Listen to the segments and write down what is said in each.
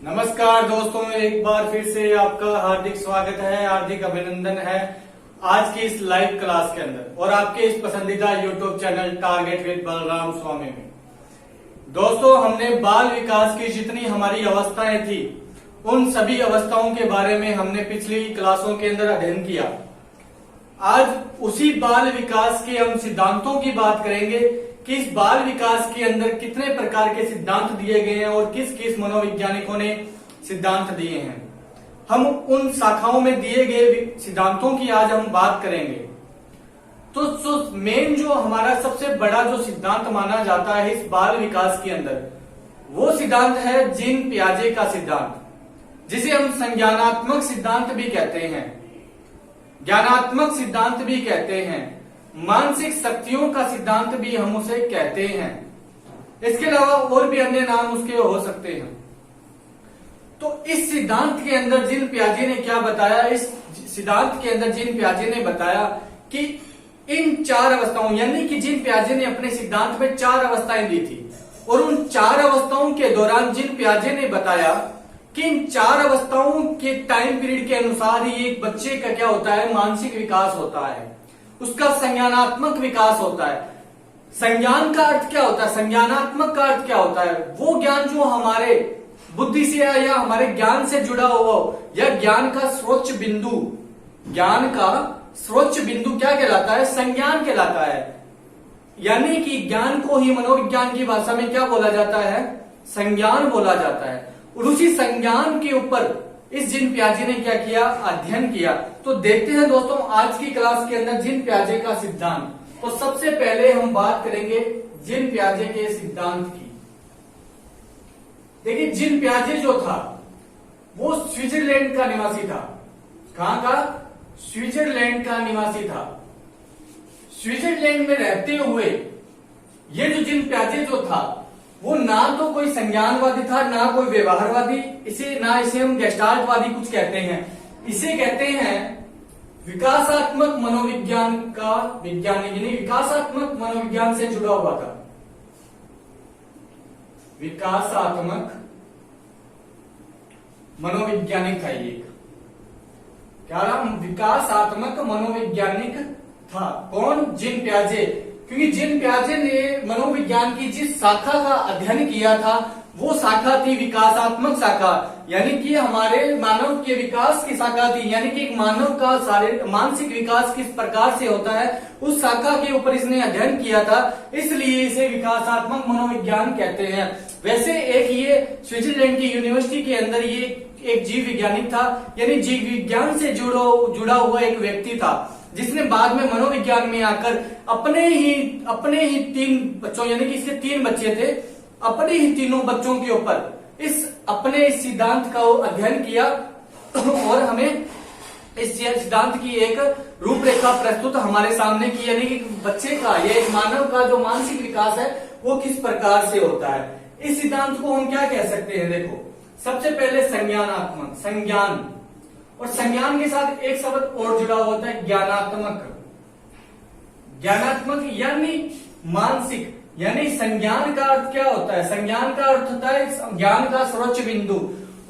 नमस्कार दोस्तों, एक बार फिर से आपका हार्दिक स्वागत है, हार्दिक अभिनंदन है आज की इस लाइव क्लास के अंदर और आपके इस पसंदीदा YouTube channel target with Balram Swami में। दोस्तों, हमने बाल विकास की जितनी हमारी अवस्थाएं थी उन सभी अवस्थाओं के बारे में हमने पिछली क्लासों के अंदर अध्ययन किया। आज उसी बाल विकास के हम सिद्धांतों की बात करेंगे कि इस बाल विकास के अंदर कितने प्रकार के सिद्धांत दिए गए हैं और किस किस मनोवैज्ञानिकों ने सिद्धांत दिए हैं। हम उन शाखाओं में दिए गए सिद्धांतों की आज हम बात करेंगे। तो मेन जो हमारा सबसे बड़ा जो सिद्धांत माना जाता है इस बाल विकास के अंदर, वो सिद्धांत है जीन पियाजे का सिद्धांत, जिसे हम संज्ञानात्मक सिद्धांत भी कहते हैं, ज्ञानात्मक सिद्धांत भी कहते हैं, मानसिक शक्तियों का सिद्धांत भी हम उसे कहते हैं। इसके अलावा और भी अन्य नाम उसके हो सकते हैं। तो इस सिद्धांत के अंदर जीन पियाजे ने क्या बताया? इस सिद्धांत के अंदर जीन पियाजे ने बताया कि इन चार अवस्थाओं, यानी कि जीन पियाजे ने अपने सिद्धांत में चार अवस्थाएं दी थी और उन चार अवस्थाओं के दौरान जीन पियाजे ने बताया कि इन चार अवस्थाओं के टाइम पीरियड के अनुसार ही एक बच्चे का क्या होता है, मानसिक विकास होता है, उसका संज्ञानात्मक विकास होता है। संज्ञान का अर्थ क्या होता है, संज्ञानात्मक का अर्थ क्या होता है? वो ज्ञान जो हमारे बुद्धि से या हमारे ज्ञान से जुड़ा हुआ हो, या ज्ञान का सर्वोच्च बिंदु, ज्ञान का सर्वोच्च बिंदु क्या कहलाता है? संज्ञान कहलाता है। यानी कि ज्ञान को ही मनोविज्ञान की भाषा में क्या बोला जाता है? संज्ञान बोला जाता है। और उसी संज्ञान के ऊपर इस जीन पियाजे ने क्या किया? अध्ययन किया। तो देखते हैं दोस्तों आज की क्लास के अंदर जीन पियाजे का सिद्धांत। तो सबसे पहले हम बात करेंगे जीन पियाजे के सिद्धांत की। देखिए, जीन पियाजे जो था वो स्विट्जरलैंड का निवासी था। कहां का? स्विट्जरलैंड का निवासी था। स्विट्जरलैंड में रहते हुए ये जो जीन पियाजे जो था वो ना तो कोई संज्ञानवादी था, ना कोई व्यवहारवादी, इसे हम गेस्टाल्टवादी कुछ कहते हैं। इसे कहते हैं विकासात्मक मनोविज्ञान का विज्ञानी, यानी विकासात्मक मनोविज्ञान से जुड़ा हुआ था। विकासात्मक मनोवैज्ञानिक था ये। क्या नाम? विकासात्मक मनोवैज्ञानिक था। कौन? जीन पियाजे। क्योंकि जीन पियाजे ने मनोविज्ञान की जिस शाखा का अध्ययन किया था वो शाखा थी विकासात्मक शाखा, यानी कि हमारे मानव के विकास की शाखा थी। यानी कि एक मानव का शारीरिक मानसिक विकास किस प्रकार से होता है उस शाखा के ऊपर इसने अध्ययन किया था, इसलिए इसे विकासात्मक मनोविज्ञान कहते हैं। वैसे एक ये स्विट्जरलैंड की यूनिवर्सिटी के अंदर ये एक जीव वैज्ञानिक था, यानी जीव विज्ञान से जुड़ा हुआ एक व्यक्ति था, जिसने बाद में मनोविज्ञान में आकर अपने ही तीन बच्चों, यानी कि इसके तीन बच्चे थे, अपने ही तीनों बच्चों के ऊपर इस सिद्धांत का अध्ययन किया और हमें इस सिद्धांत की एक रूपरेखा प्रस्तुत हमारे सामने की, यानी कि बच्चे का या एक मानव का जो मानसिक विकास है वो किस प्रकार से होता है। इस सिद्धांत को हम क्या कह सकते हैं? देखो, सबसे पहले संज्ञानात्मक, संज्ञान, और संज्ञान के साथ एक शब्द और जुड़ा होता है ज्ञानात्मक। ज्ञानात्मक यानी मानसिक, यानी संज्ञान का अर्थ क्या होता है? संज्ञान का अर्थ होता है ज्ञान का सर्वोच्च बिंदु,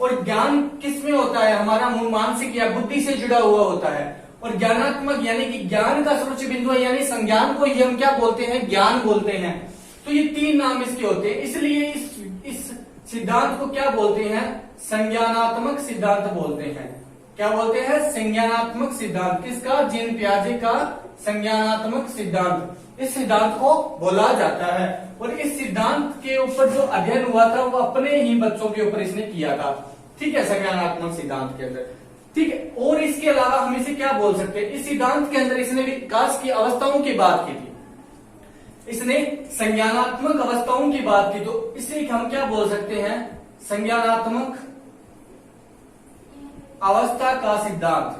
और ज्ञान किस में होता है? हमारा मानसिक या बुद्धि से जुड़ा हुआ होता है। और ज्ञानात्मक यानी कि ज्ञान का सर्वोच्च बिंदु है, यानी संज्ञान को ही हम क्या बोलते हैं? ज्ञान बोलते हैं। तो ये तीन नाम इसके होते हैं, इसलिए इस सिद्धांत को क्या बोलते हैं? संज्ञानात्मक सिद्धांत बोलते हैं। क्या बोलते हैं? संज्ञानात्मक सिद्धांत। किसका? जीन पियाजे का संज्ञानात्मक सिद्धांत, इस सिद्धांत को बोला जाता है। और इस सिद्धांत के ऊपर जो अध्ययन हुआ था वो अपने ही बच्चों के ऊपर इसने किया था। ठीक है, संज्ञानात्मक सिद्धांत के अंदर। ठीक है, और इसके अलावा हम इसे क्या बोल सकते हैं? इस सिद्धांत के अंदर इसने विकास की अवस्थाओं की बात की थी, इसने संज्ञानात्मक अवस्थाओं की बात की, तो इसे हम क्या बोल सकते हैं? संज्ञानात्मक अवस्था का सिद्धांत,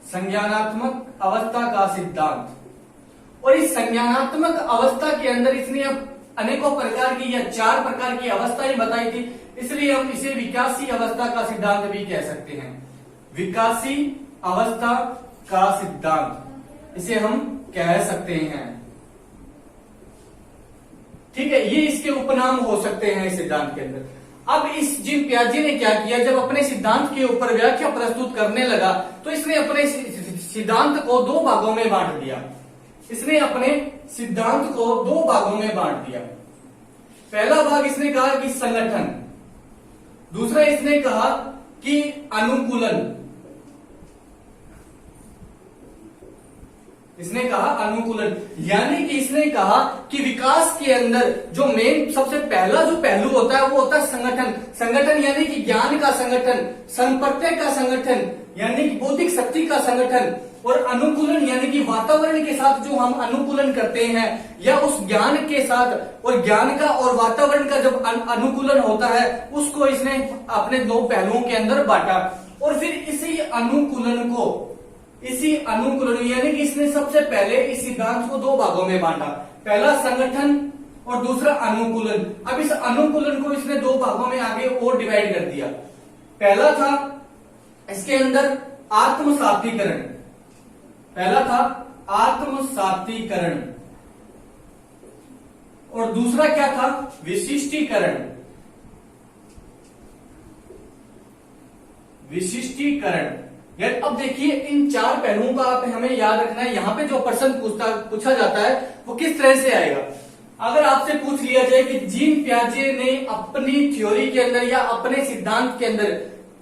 संज्ञानात्मक अवस्था का सिद्धांत। और इस संज्ञानात्मक अवस्था के अंदर इसने अनेकों प्रकार की या चार प्रकार की अवस्थाएं बताई थी, इसलिए हम इसे विकासी अवस्था का सिद्धांत भी कह सकते हैं। विकासी अवस्था का सिद्धांत इसे हम कह सकते हैं। ठीक है, ये इसके उपनाम हो सकते हैं इस सिद्धांत के अंदर। अब इस जिन पियाजे ने क्या किया, जब अपने सिद्धांत के ऊपर व्याख्या प्रस्तुत करने लगा तो इसने अपने सिद्धांत को दो भागों में बांट दिया। इसने अपने सिद्धांत को दो भागों में बांट दिया। पहला भाग इसने कहा कि संगठन, दूसरा इसने कहा कि अनुकूलन। इसने कहा अनुकूलन, यानी कि इसने कहा कि विकास के अंदर जो मेन सबसे पहला जो पहलू होता है वो होता है संगठन। संगठन यानी कि ज्ञान का संगठन, संप्रत्यय का संगठन यानी कि बौद्धिक शक्ति का संगठन, और अनुकूलन यानी कि वातावरण के साथ जो हम अनुकूलन करते हैं या उस ज्ञान के साथ, और ज्ञान का और वातावरण का जब अनुकूलन होता है उसको इसने अपने दो पहलुओं के अंदर बांटा। और फिर इसी अनुकूलन यानी कि इसने सबसे पहले इस सिद्धांत को दो भागों में बांटा, पहला संगठन और दूसरा अनुकूलन। अब इस अनुकूलन को इसने दो भागों में आगे और डिवाइड कर दिया। पहला था इसके अंदर आत्मसातीकरण, पहला था आत्मसातीकरण, और दूसरा क्या था, विशिष्टीकरण। विशिष्टीकरण यार अब देखिए इन चार पहलुओं का आप हमें याद रखना है। यहां पे जो प्रश्न पूछा जाता है वो किस तरह से आएगा। अगर आपसे पूछ लिया जाए कि जीन पियाजे ने अपनी थ्योरी के अंदर या अपने सिद्धांत के अंदर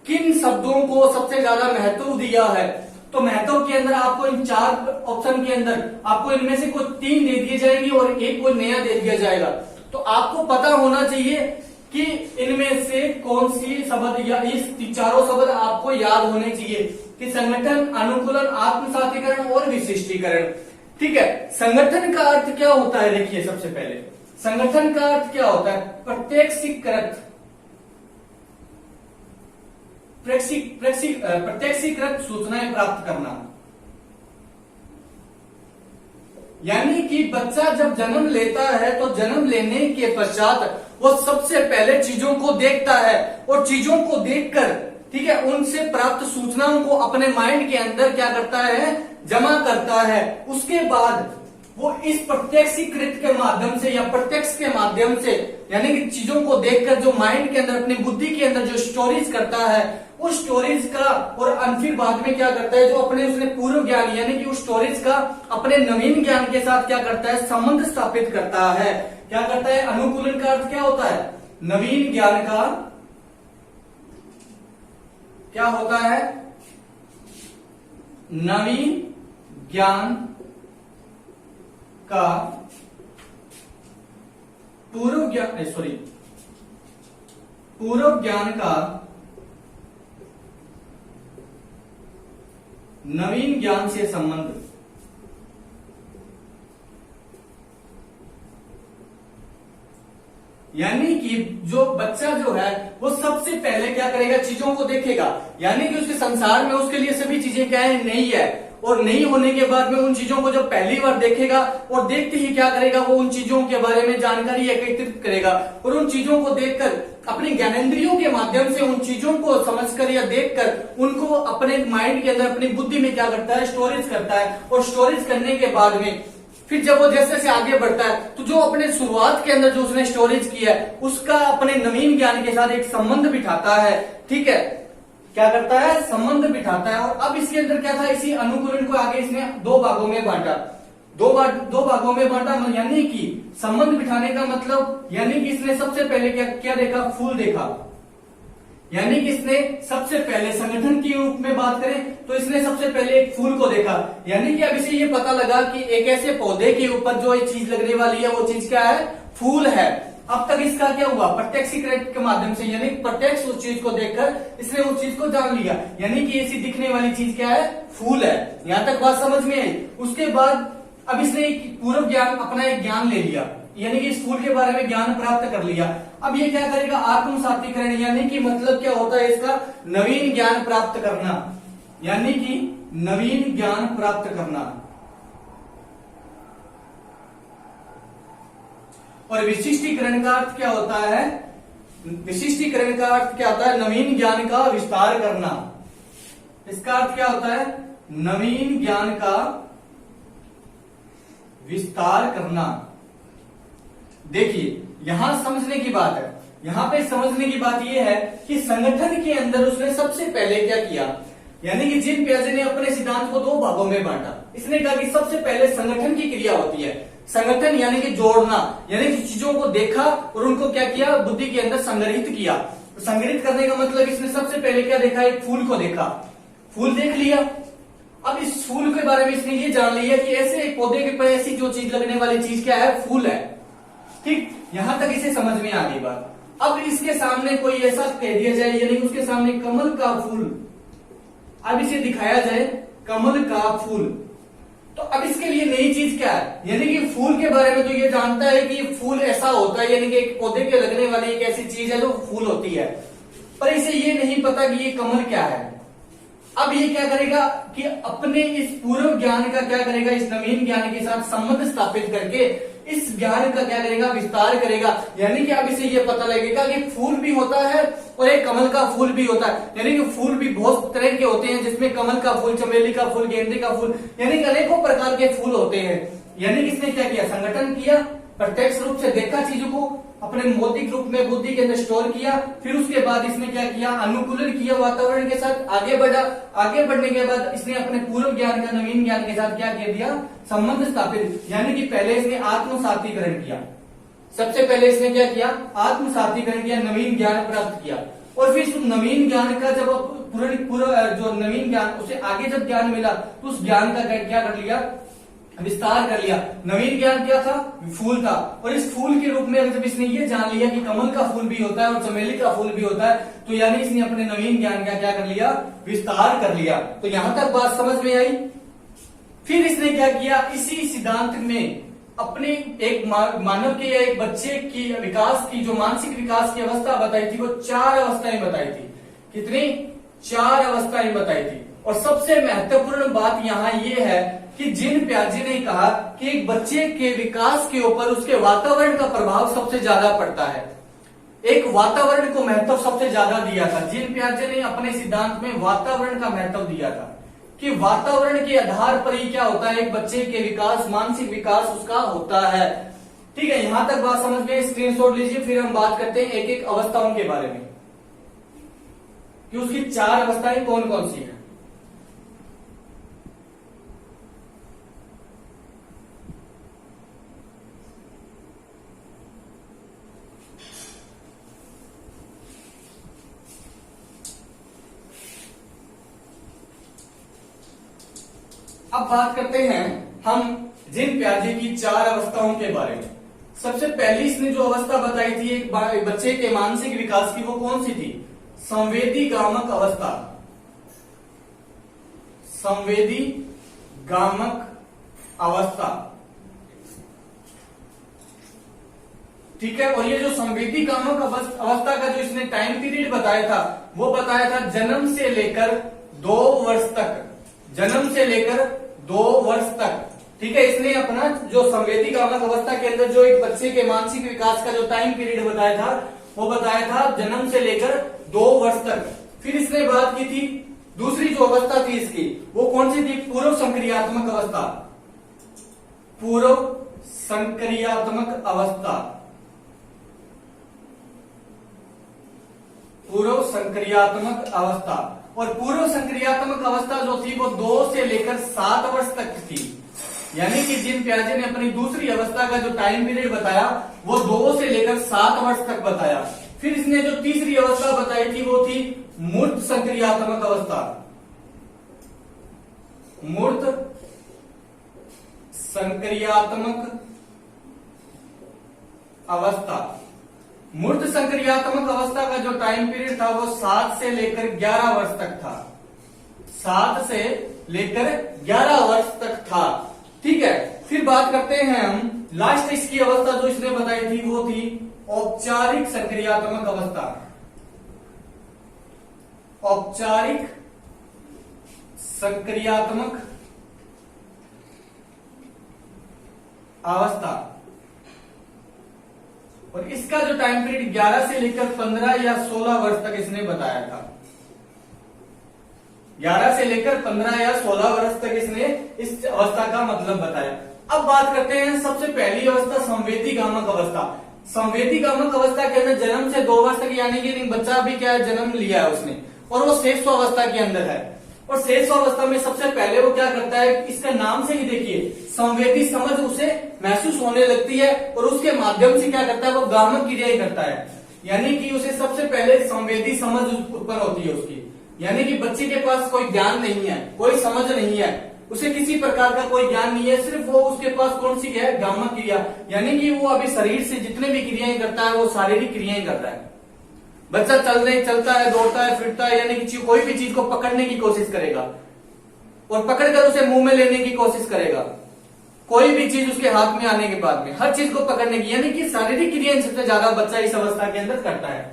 किन शब्दों को सबसे ज्यादा महत्व दिया है, तो महत्व के अंदर आपको इन चार ऑप्शन के अंदर आपको इनमें से कोई तीन दे दिए जाएंगे और एक कोई नया दे दिया जाएगा। तो आपको पता होना चाहिए कि इनमें से कौन सी शब्द या इस चारों शब्द आपको याद होने चाहिए कि संगठन, अनुकूलन, आत्मसातीकरण और विशिष्टीकरण। ठीक है, संगठन का अर्थ क्या होता है, देखिए सबसे पहले संगठन का अर्थ क्या होता है, प्रत्यक्षीकृत सूचनाएं प्राप्त करना। यानी कि बच्चा जब जन्म लेता है तो जन्म लेने के पश्चात वो सबसे पहले चीजों को देखता है और चीजों को देखकर, ठीक है, उनसे प्राप्त सूचनाओं को अपने माइंड के अंदर क्या करता है, जमा करता है। उसके बाद वो इस प्रत्यक्षीकृत के माध्यम से या प्रत्यक्ष के माध्यम से, यानी कि चीजों को देखकर जो माइंड के अंदर अपनी बुद्धि के अंदर जो स्टोरेज करता है, उस स्टोरेज का और फिर बाद में क्या करता है, जो अपने उसने पूर्व ज्ञान यानी कि उस स्टोरेज का अपने नवीन ज्ञान के साथ क्या करता है, संबंध स्थापित करता है। क्या करता है, अनुकूलन का अर्थ क्या होता है, नवीन ज्ञान का क्या होता है, नवीन ज्ञान का पूर्व ज्ञान का नवीन ज्ञान से संबंध। यानी कि जो बच्चा जो है वो सबसे पहले क्या करेगा, चीजों को देखेगा, यानी कि उसके संसार में उसके लिए सभी चीजें क्या है, नई है, और नई होने के बाद में उन चीजों को जब पहली बार देखेगा और देखते ही क्या करेगा, वो उन चीजों के बारे में जानकारी एकत्रित करेगा और उन चीजों को देखकर अपने ज्ञानेंद्रियों के माध्यम से उन चीजों को समझकर या देखकर उनको अपने माइंड के अंदर अपनी बुद्धि में क्या करता है, स्टोरेज करता है। और स्टोरेज करने के बाद में फिर जब वो जैसे जैसे आगे बढ़ता है तो जो अपने शुरुआत के अंदर जो उसने स्टोरेज किया है उसका अपने नवीन ज्ञान के साथ एक संबंध बिठाता है। ठीक है, क्या करता है, संबंध बिठाता है। और अब इसके अंदर क्या था, इसी अनुकूलन को आगे इसने दो भागों में बांटा, दो भागों में बांटा, यानी कि संबंध बिठाने का मतलब, यानी कि इसने सबसे पहले क्या देखा, फूल देखा। यानी कि इसने सबसे पहले संगठन के रूप में बात करें तो इसने सबसे पहले एक फूल को देखा। यानी कि अब इसे ये पता लगा कि एक ऐसे पौधे के ऊपर जो एक चीज लगने वाली है वो चीज क्या है, फूल है। अब तक इसका क्या हुआ, प्रत्यक्षीकरण के माध्यम से, यानी प्रत्यक्ष उस चीज को देखकर इसने उस चीज को जान लिया, यानी कि ऐसी दिखने वाली चीज क्या है, फूल है। यहां तक बात समझ में आई। उसके बाद अब इसने एक पूर्व ज्ञान, अपना एक ज्ञान ले लिया, यानी कि इस फूल के बारे में ज्ञान प्राप्त कर लिया। अब ये क्या करेगा, आत्मसातीकरण, यानी कि मतलब क्या होता है इसका, नवीन ज्ञान प्राप्त करना, यानी कि नवीन ज्ञान प्राप्त करना। और विशिष्टीकरण का अर्थ क्या होता है, विशिष्टीकरण का अर्थ क्या होता है, नवीन ज्ञान का विस्तार करना। इसका अर्थ क्या होता है, नवीन ज्ञान का विस्तार करना। देखिए यहां समझने की बात है, यहाँ पे समझने की बात यह है कि संगठन के अंदर उसने सबसे पहले क्या किया, यानी कि जीन पियाजे ने अपने सिद्धांत को दो भागों में बांटा। इसने कहा कि सबसे पहले संगठन की क्रिया होती है, संगठन यानी कि जोड़ना, यानी कि चीजों को देखा और उनको क्या किया, बुद्धि के अंदर संग्रहित किया। संग्रहित करने का मतलब इसने सबसे पहले क्या देखा, एक फूल को देखा, फूल देख लिया। अब इस फूल के बारे में इसने ये जान लिया कि ऐसे एक पौधे के पर ऐसी जो चीज लगने वाली चीज क्या है, फूल है। ठीक, यहां तक इसे समझ में आ गई बात। अब इसके सामने कोई ऐसा कह दिया जाए, यानी कि उसके सामने कमल का फूल, अब इसे दिखाया जाए कमल का फूल, तो अब इसके लिए नई चीज क्या है, यानी कि फूल के बारे में तो ये जानता है कि फूल ऐसा होता है, यानी कि एक पौधे के लगने वाली एक ऐसी चीज है जो फूल होती है, पर इसे ये नहीं पता कि ये कमल क्या है। अब ये क्या करेगा कि अपने इस पूर्व ज्ञान का क्या करेगा, इस नवीन ज्ञान के साथ संबंध स्थापित करके इस ज्ञान का क्या करेगा, विस्तार करेगा। यानी कि अब इसे ये पता लगेगा कि फूल भी होता है और एक कमल का फूल भी होता है, यानी कि फूल भी बहुत तरह के होते हैं, जिसमें कमल का फूल, चमेली का फूल, गेंदे का फूल, यानी कि अनेकों प्रकार के फूल होते हैं। यानी कि इसने क्या किया, संगठन किया, प्रत्यक्ष रूप से देखा चीजों को, अपने मौलिक रूप में बुद्धि के अंदर स्टोर किया, फिर उसके बाद इसने क्या किया, अनुकूलन किया वातावरण के साथ, आगे बढ़ा। आगे बढ़ने के बाद इसने अपने पूर्व ज्ञान का नवीन ज्ञान के साथ क्या कर दिया, संबंध स्थापित, यानी कि पहले इसने आत्मसातीकरण किया। सबसे पहले इसने क्या किया, आत्मसातीकरण किया, नवीन ज्ञान प्राप्त किया। और फिर उस नवीन ज्ञान का जब पूरा जो नवीन ज्ञान, उसे आगे जब ज्ञान मिला तो उस ज्ञान का क्या कर लिया, विस्तार कर लिया। नवीन ज्ञान क्या था, फूल था, और इस फूल के रूप में जब इसने ये जान लिया कि कमल का फूल भी होता है और चमेली का फूल भी होता है, तो यानी इसने अपने नवीन ज्ञान का क्या कर लिया, विस्तार कर लिया। तो यहां तक बात समझ में आई। फिर इसने क्या किया, इसी सिद्धांत में अपने एक मानव के या एक बच्चे की विकास की, जो मानसिक विकास की अवस्था बताई थी, वो 4 अवस्थाएं बताई थी। कितनी, 4 अवस्थाएं बताई थी। और सबसे महत्वपूर्ण बात यहाँ ये है कि जीन पियाजे ने कहा कि एक बच्चे के विकास के ऊपर उसके वातावरण का प्रभाव सबसे ज्यादा पड़ता है। एक वातावरण को महत्व सबसे ज्यादा दिया था। जीन पियाजे ने अपने सिद्धांत में वातावरण का महत्व दिया था कि वातावरण के आधार पर ही क्या होता है, एक बच्चे के विकास, मानसिक विकास उसका होता है। ठीक है, यहां तक बात समझ में, स्क्रीनशॉट लीजिए। फिर हम बात करते हैं एक एक अवस्थाओं के बारे में कि उसकी 4 अवस्थाएं कौन कौन सी हैं। अब बात करते हैं हम जीन पियाजे की 4 अवस्थाओं के बारे में। सबसे पहली इसने जो अवस्था बताई थी एक बच्चे के मानसिक विकास की, वो कौन सी थी, संवेदी गामक अवस्था। संवेदी गामक अवस्था, ठीक है। और ये जो संवेदी गामक अवस्था का जो इसने टाइम पीरियड बताया था, वो बताया था जन्म से लेकर 2 वर्ष तक, जन्म से लेकर 2 वर्ष तक। ठीक है, इसने अपना जो संवेदी गामक अवस्था के अंदर जो एक बच्चे के मानसिक विकास का जो टाइम पीरियड बताया था, वो बताया था जन्म से लेकर 2 वर्ष तक। फिर इसने बात की थी दूसरी जो अवस्था थी इसकी, वो कौन सी थी, पूर्व संक्रियात्मक अवस्था। पूर्व संक्रियात्मक अवस्था, पूर्व संक्रियात्मक अवस्था। और पूर्व संक्रियात्मक अवस्था जो थी वो 2 से लेकर 7 वर्ष तक थी। यानी कि जीन पियाजे ने अपनी दूसरी अवस्था का जो टाइम पीरियड बताया वो 2 से लेकर 7 वर्ष तक बताया। फिर इसने जो तीसरी अवस्था बताई थी वो थी मूर्त संक्रियात्मक अवस्था। मूर्त संक्रियात्मक अवस्था। मूर्त संक्रियात्मक अवस्था का जो टाइम पीरियड था वो 7 से लेकर 11 वर्ष तक था। 7 से लेकर 11 वर्ष तक था। ठीक है, फिर बात करते हैं हम लास्ट इसकी अवस्था जो इसने बताई थी, वो थी औपचारिक संक्रियात्मक अवस्था। औपचारिक संक्रियात्मक अवस्था। और इसका जो टाइम पीरियड 11 से लेकर 15 या 16 वर्ष तक इसने बताया था। 11 से लेकर 15 या 16 वर्ष तक इसने इस अवस्था का मतलब बताया। अब बात करते हैं सबसे पहली अवस्था संवेदी गामक अवस्था। संवेदी कामक अवस्था के अंदर जन्म से 2 वर्ष तक, यानी कि बच्चा भी क्या है, जन्म लिया है उसने, और वो शेष अवस्था के अंदर है। और शेष अवस्था में सबसे पहले वो क्या करता है, इसका नाम से ही देखिए, संवेदी समझ उसे महसूस होने लगती है, और उसके माध्यम से क्या करता है, वो गामक क्रियाएं करता है, यानी कि उसे सबसे पहले संवेदी समझ उत्पन्न होती है उसकी। यानी कि बच्चे के पास कोई ज्ञान नहीं है, कोई समझ नहीं है, उसे किसी प्रकार का कोई ज्ञान नहीं है, सिर्फ वो उसके पास कौन सी है, गामक क्रिया, यानी कि वो अभी शरीर से जितने भी क्रियाएं करता है वो शारीरिक क्रियाएं करता है। बच्चा चलता है, दौड़ता है, फिरता है, यानी कि कोई भी चीज को पकड़ने की कोशिश करेगा और पकड़कर उसे मुंह में लेने की कोशिश करेगा, कोई भी चीज उसके हाथ में आने के बाद में हर चीज को पकड़ने की, यानी कि शारीरिक क्रियाएं सबसे ज्यादा बच्चा इस अवस्था के अंदर करता है।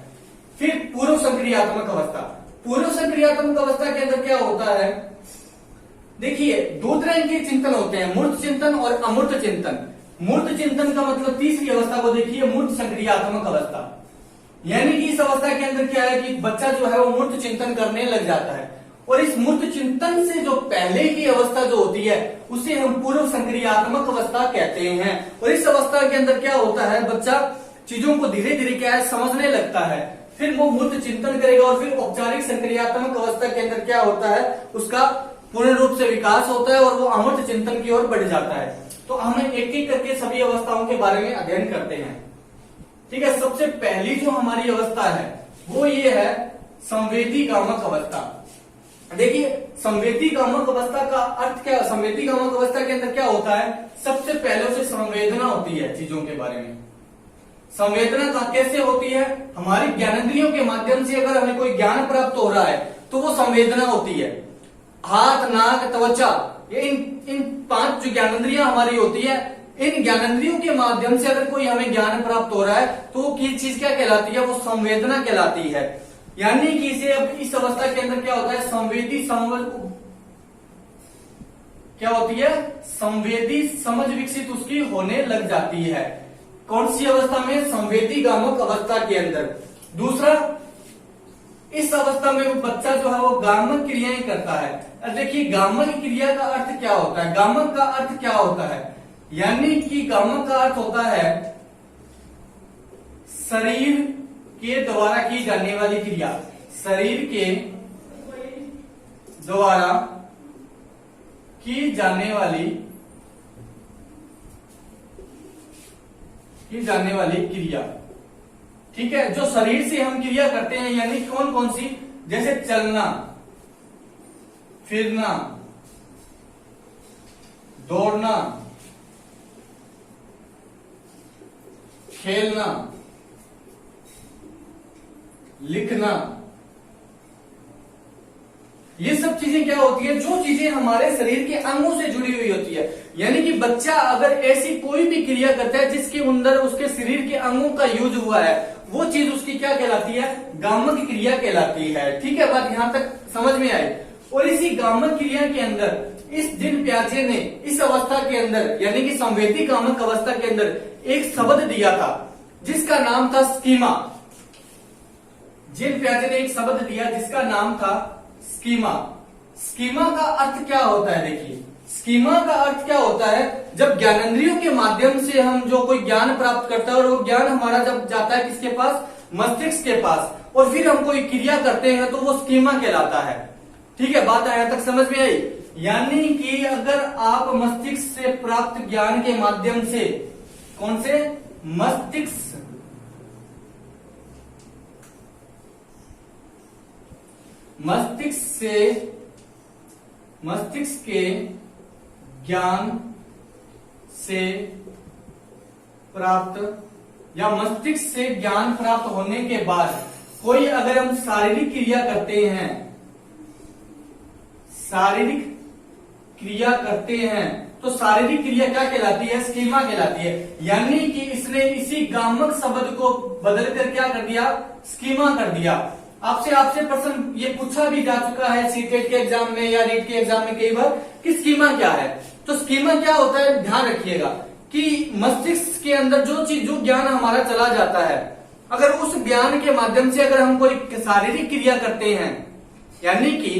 फिर पूर्व संक्रियात्मक अवस्था। पूर्व संक्रियात्मक अवस्था के अंदर क्या होता है, देखिए 2 तरह के चिंतन होते हैं, मूर्त चिंतन और अमूर्त चिंतन। मूर्त चिंतन का मतलब तीसरी अवस्था को देखिए, मूर्त संक्रियात्मक अवस्था, यानी कि इस अवस्था के अंदर क्या है कि बच्चा जो है वो मूर्त चिंतन करने लग जाता है, और इस मूर्त चिंतन से जो पहले की अवस्था जो होती है उसे हम पूर्व संक्रियात्मक अवस्था कहते हैं। और इस अवस्था के अंदर क्या होता है, बच्चा चीजों को धीरे धीरे क्या है, समझने लगता है, फिर वो मूर्त चिंतन करेगा, और फिर औपचारिक संक्रियात्मक अवस्था के अंदर क्या होता है, उसका पूर्ण रूप से विकास होता है और वो अमूर्त चिंतन की ओर बढ़ जाता है। तो हम एक एक करके सभी अवस्थाओं के बारे में अध्ययन करते हैं। ठीक है, सबसे पहली जो हमारी अवस्था है वो ये है संवेदी कामक अवस्था। देखिए संवेदी कामक अवस्था का अर्थ क्या, संवेदी कामक अवस्था के अंदर क्या होता है, सबसे पहले उसे संवेदना होती है चीजों के बारे में। संवेदना का कैसे होती है, हमारी ज्ञानेंद्रियों के माध्यम से अगर हमें कोई ज्ञान प्राप्त हो रहा है तो वो संवेदना होती है। हाथ, नाक, त्वचा, ये इन 5 जो ज्ञानेंद्रियां हमारी होती है, इन ज्ञानेंद्रियों के माध्यम से अगर कोई हमें ज्ञान प्राप्त हो रहा है तो वो चीज क्या कहलाती है, वो संवेदना कहलाती है। यानी कि इसे अब इस अवस्था के अंदर क्या होता है, संवेदी समझ क्या होती है, संवेदी समझ विकसित उसकी होने लग जाती है। कौन सी अवस्था में, संवेदी गामक अवस्था के अंदर। दूसरा, इस अवस्था में वो बच्चा जो है वो गामक क्रियाएं करता है। अब देखिए गामक क्रिया का अर्थ क्या होता है, गामक का अर्थ क्या होता है, यानी कि गामक का अर्थ होता है शरीर के द्वारा की जाने वाली क्रिया, शरीर के द्वारा की जाने वाली क्रिया। ठीक है, जो शरीर से हम क्रिया करते हैं, यानी कौन कौन सी, जैसे चलना, फिरना, दौड़ना, खेलना, लिखना, ये सब चीजें क्या होती है, जो चीजें हमारे शरीर के अंगों से जुड़ी हुई होती है। यानी कि बच्चा अगर ऐसी कोई भी क्रिया करता है जिसके अंदर उसके शरीर के अंगों का यूज हुआ है, वो चीज उसकी क्या कहलाती है, गामक क्रिया कहलाती है। ठीक है, बात यहां तक समझ में आई। और इसी गामक क्रिया के अंदर इस जिन प्याजे ने इस अवस्था के अंदर, यानी कि संवेदी कामक अवस्था के अंदर एक शब्द दिया था जिसका नाम था स्कीमा। जिन प्याजे ने एक शब्द दिया जिसका नाम था स्कीमा। स्कीमा का अर्थ क्या होता है, देखिए स्कीमा का अर्थ क्या होता है, जब ज्ञानेंद्रियों के माध्यम से हम जो कोई ज्ञान प्राप्त करता है और वो ज्ञान हमारा जब जाता है किसके पास, मस्तिष्क के पास, और फिर हम कोई क्रिया करते हैं तो वो स्कीमा कहलाता है। ठीक है, बात यहां तक समझ में आई। यानी कि अगर आप मस्तिष्क से प्राप्त ज्ञान के माध्यम से, कौन से, मस्तिष्क के ज्ञान से प्राप्त, या मस्तिष्क से ज्ञान प्राप्त होने के बाद कोई अगर हम शारीरिक क्रिया करते हैं, शारीरिक क्रिया करते हैं तो शारीरिक क्रिया क्या कहलाती है, स्कीमा कहलाती है। यानी कि इसने इसी गामक शब्द को बदलकर क्या कर दिया, स्कीमा कर दिया। आपसे प्रश्न ये पूछा भी जा चुका है सीटेट के एग्जाम में या रीट के एग्जाम में कई बार कि स्कीमा क्या है। तो स्कीमा क्या होता है, ध्यान रखिएगा कि मस्तिष्क के अंदर जो ज्ञान हमारा चला जाता है, अगर उस ज्ञान के माध्यम से अगर हम कोई शारीरिक क्रिया करते हैं, यानी कि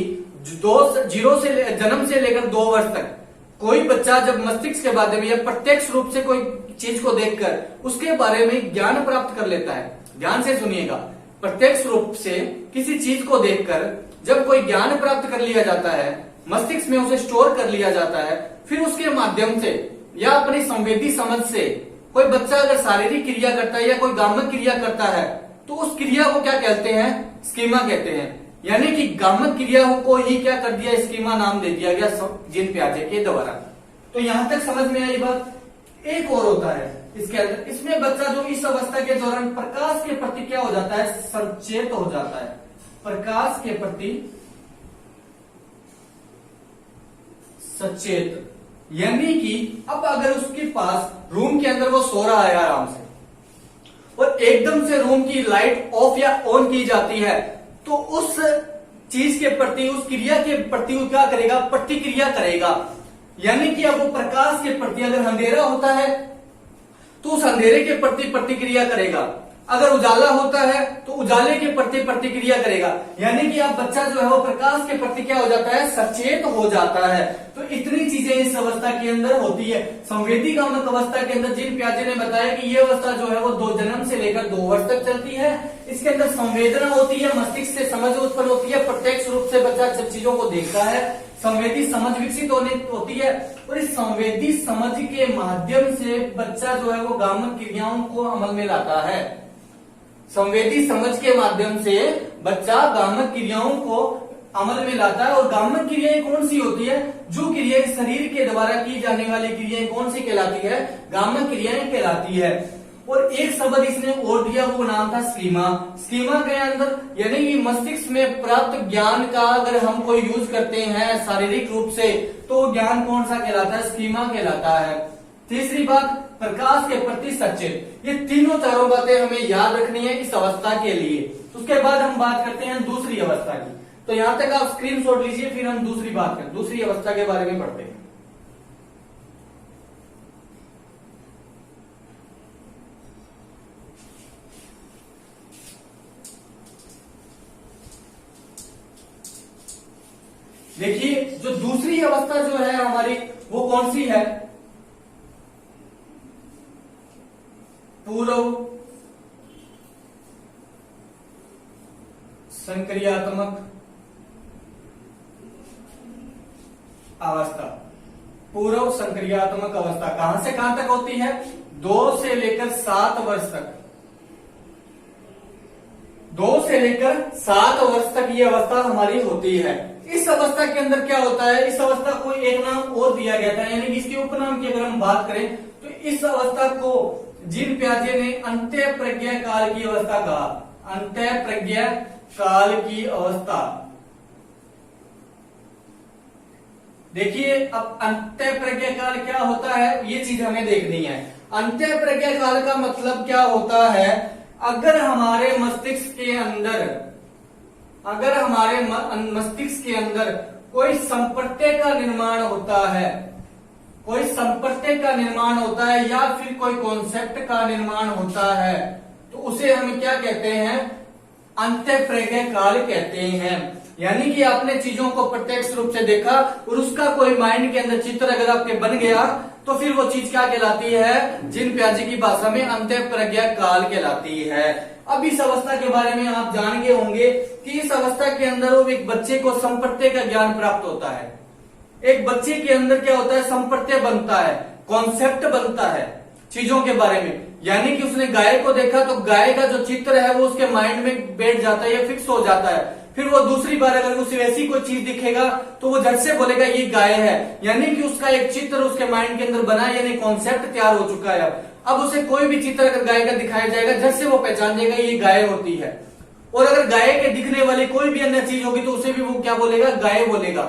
0 से जन्म से लेकर 2 वर्ष तक कोई बच्चा जब मस्तिष्क के बारे में या प्रत्यक्ष रूप से कोई चीज को देखकर उसके बारे में ज्ञान प्राप्त कर लेता है, ध्यान से सुनिएगा, प्रत्यक्ष रूप से किसी चीज को देखकर जब कोई ज्ञान प्राप्त कर लिया जाता है, मस्तिष्क में उसे स्टोर कर लिया जाता है, फिर उसके माध्यम से या अपनी संवेदी समझ से कोई बच्चा अगर शारीरिक क्रिया करता है या कोई गामक क्रिया करता है तो उस क्रिया को क्या कहते हैं? स्कीमा कहते हैं। यानी कि गामक क्रिया को ही क्या कर दिया? स्कीमा नाम दे दिया गया जीन प्याजे के द्वारा। तो यहां तक समझ में आई बात। एक और होता है इसके अंदर, इसमें बच्चा जो इस अवस्था के दौरान प्रकाश के प्रति क्या हो जाता है? सचेत हो जाता है, प्रकाश के प्रति सचेत। यानी कि अब अगर उसके पास रूम के अंदर वो सो रहा है आराम से और एकदम से रूम की लाइट ऑफ या ऑन की जाती है तो उस चीज के प्रति, उस क्रिया के प्रति वो क्या करेगा? प्रतिक्रिया करेगा। यानी कि अब वो प्रकाश के प्रति, अगर अंधेरा होता है तो उस अंधेरे के प्रति प्रतिक्रिया करेगा, अगर उजाला होता है तो उजाले के प्रति प्रतिक्रिया करेगा। यानी कि अब बच्चा जो है वो प्रकाश के प्रति क्या हो जाता है? सचेत हो जाता है। तो इतनी चीजें इस अवस्था के अंदर होती है। संवेदी गामक अवस्था के अंदर जीन प्याजे ने बताया कि ये अवस्था जो है वो 2 जन्म से लेकर 2 वर्ष तक चलती है। इसके अंदर संवेदना होती है, मस्तिष्क से समझ उत्पन्न होती है, प्रत्यक्ष रूप से बच्चा जब चीजों को देखता है संवेदी समझ विकसित होती है और इस संवेदी समझ के माध्यम से बच्चा जो है वो गामक क्रियाओं को अमल में लाता है। संवेदी समझ के माध्यम से बच्चा गामक क्रियाओं को अमल में लाता है। और गामक क्रियाएं कौन सी होती है? जो क्रियाएं शरीर के द्वारा की जाने वाली क्रियाएं कौन सी कहलाती है? गामक क्रियाएं कहलाती है। और एक शब्द इसने और दिया, वो नाम था स्कीमा। स्कीमा के अंदर यानी कि मस्तिष्क में प्राप्त ज्ञान का अगर हम कोई यूज करते हैं शारीरिक रूप से तो ज्ञान कौन सा कहलाता है? स्कीमा कहलाता है। तीसरी बात, प्रकाश के प्रति सचेत। ये तीनों चारों बातें हमें याद रखनी है इस अवस्था के लिए। उसके बाद हम बात करते हैं दूसरी अवस्था की। तो यहां तक आप स्क्रीनशॉट लीजिए, फिर हम दूसरी बात करें, दूसरी अवस्था के बारे में पढ़ते हैं। देखिए जो दूसरी अवस्था जो है हमारी वो कौन सी है? पूर्व संक्रियात्मक अवस्था। पूर्व संक्रियात्मक अवस्था कहां से कहां तक होती है? 2 से लेकर 7 वर्ष तक। 2 से लेकर 7 वर्ष तक ये अवस्था हमारी होती है। इस अवस्था के अंदर क्या होता है? इस अवस्था को एक नाम और दिया गया था, यानी कि इसके उपनाम की अगर हम बात करें तो इस अवस्था को जीन प्याजे ने अंत्य प्रज्ञा काल की अवस्था कहा। अंत्य प्रज्ञा काल की अवस्था। देखिए अब अंत्य प्रज्ञा काल क्या होता है ये चीज हमें देखनी है। अंत्य प्रज्ञा काल का मतलब क्या होता है? अगर हमारे मस्तिष्क के अंदर कोई संप्रत्यय का निर्माण होता है, कोई संप्रत्यय का निर्माण होता है या फिर कोई कॉन्सेप्ट का निर्माण होता है तो उसे हम क्या कहते हैं? अंत्य प्रज्ञा काल कहते हैं। यानी कि आपने चीजों को प्रत्यक्ष रूप से देखा और उसका कोई माइंड के अंदर चित्र अगर आपके बन गया तो फिर वो चीज क्या कहलाती है? जीन प्याजे की भाषा में अंत्य प्रज्ञा काल कहलाती है। अब इस अवस्था के बारे में आप जान गए होंगे कि इस अवस्था के अंदर वो एक बच्चे को संप्रत्यय का ज्ञान प्राप्त होता है। एक बच्चे के अंदर क्या होता है? संप्रत्यय बनता है, कॉन्सेप्ट बनता है चीजों के बारे में। यानी कि उसने गाय को देखा तो गाय का जो चित्र है वो उसके माइंड में बैठ जाता है या फिक्स हो जाता है। फिर वो दूसरी बार अगर उसे वैसी कोई चीज दिखेगा तो वो झट से बोलेगा ये गाय है। यानी कि उसका एक चित्र उसके माइंड के अंदर बना, यानी कॉन्सेप्ट तैयार हो चुका है। अब उसे कोई भी चित्र अगर गाय का दिखाया जाएगा झट से वो पहचान जाएगा ये गाय होती है। और अगर गाय के दिखने वाली कोई भी अन्य चीज होगी तो उसे भी वो क्या बोलेगा? गाय बोलेगा,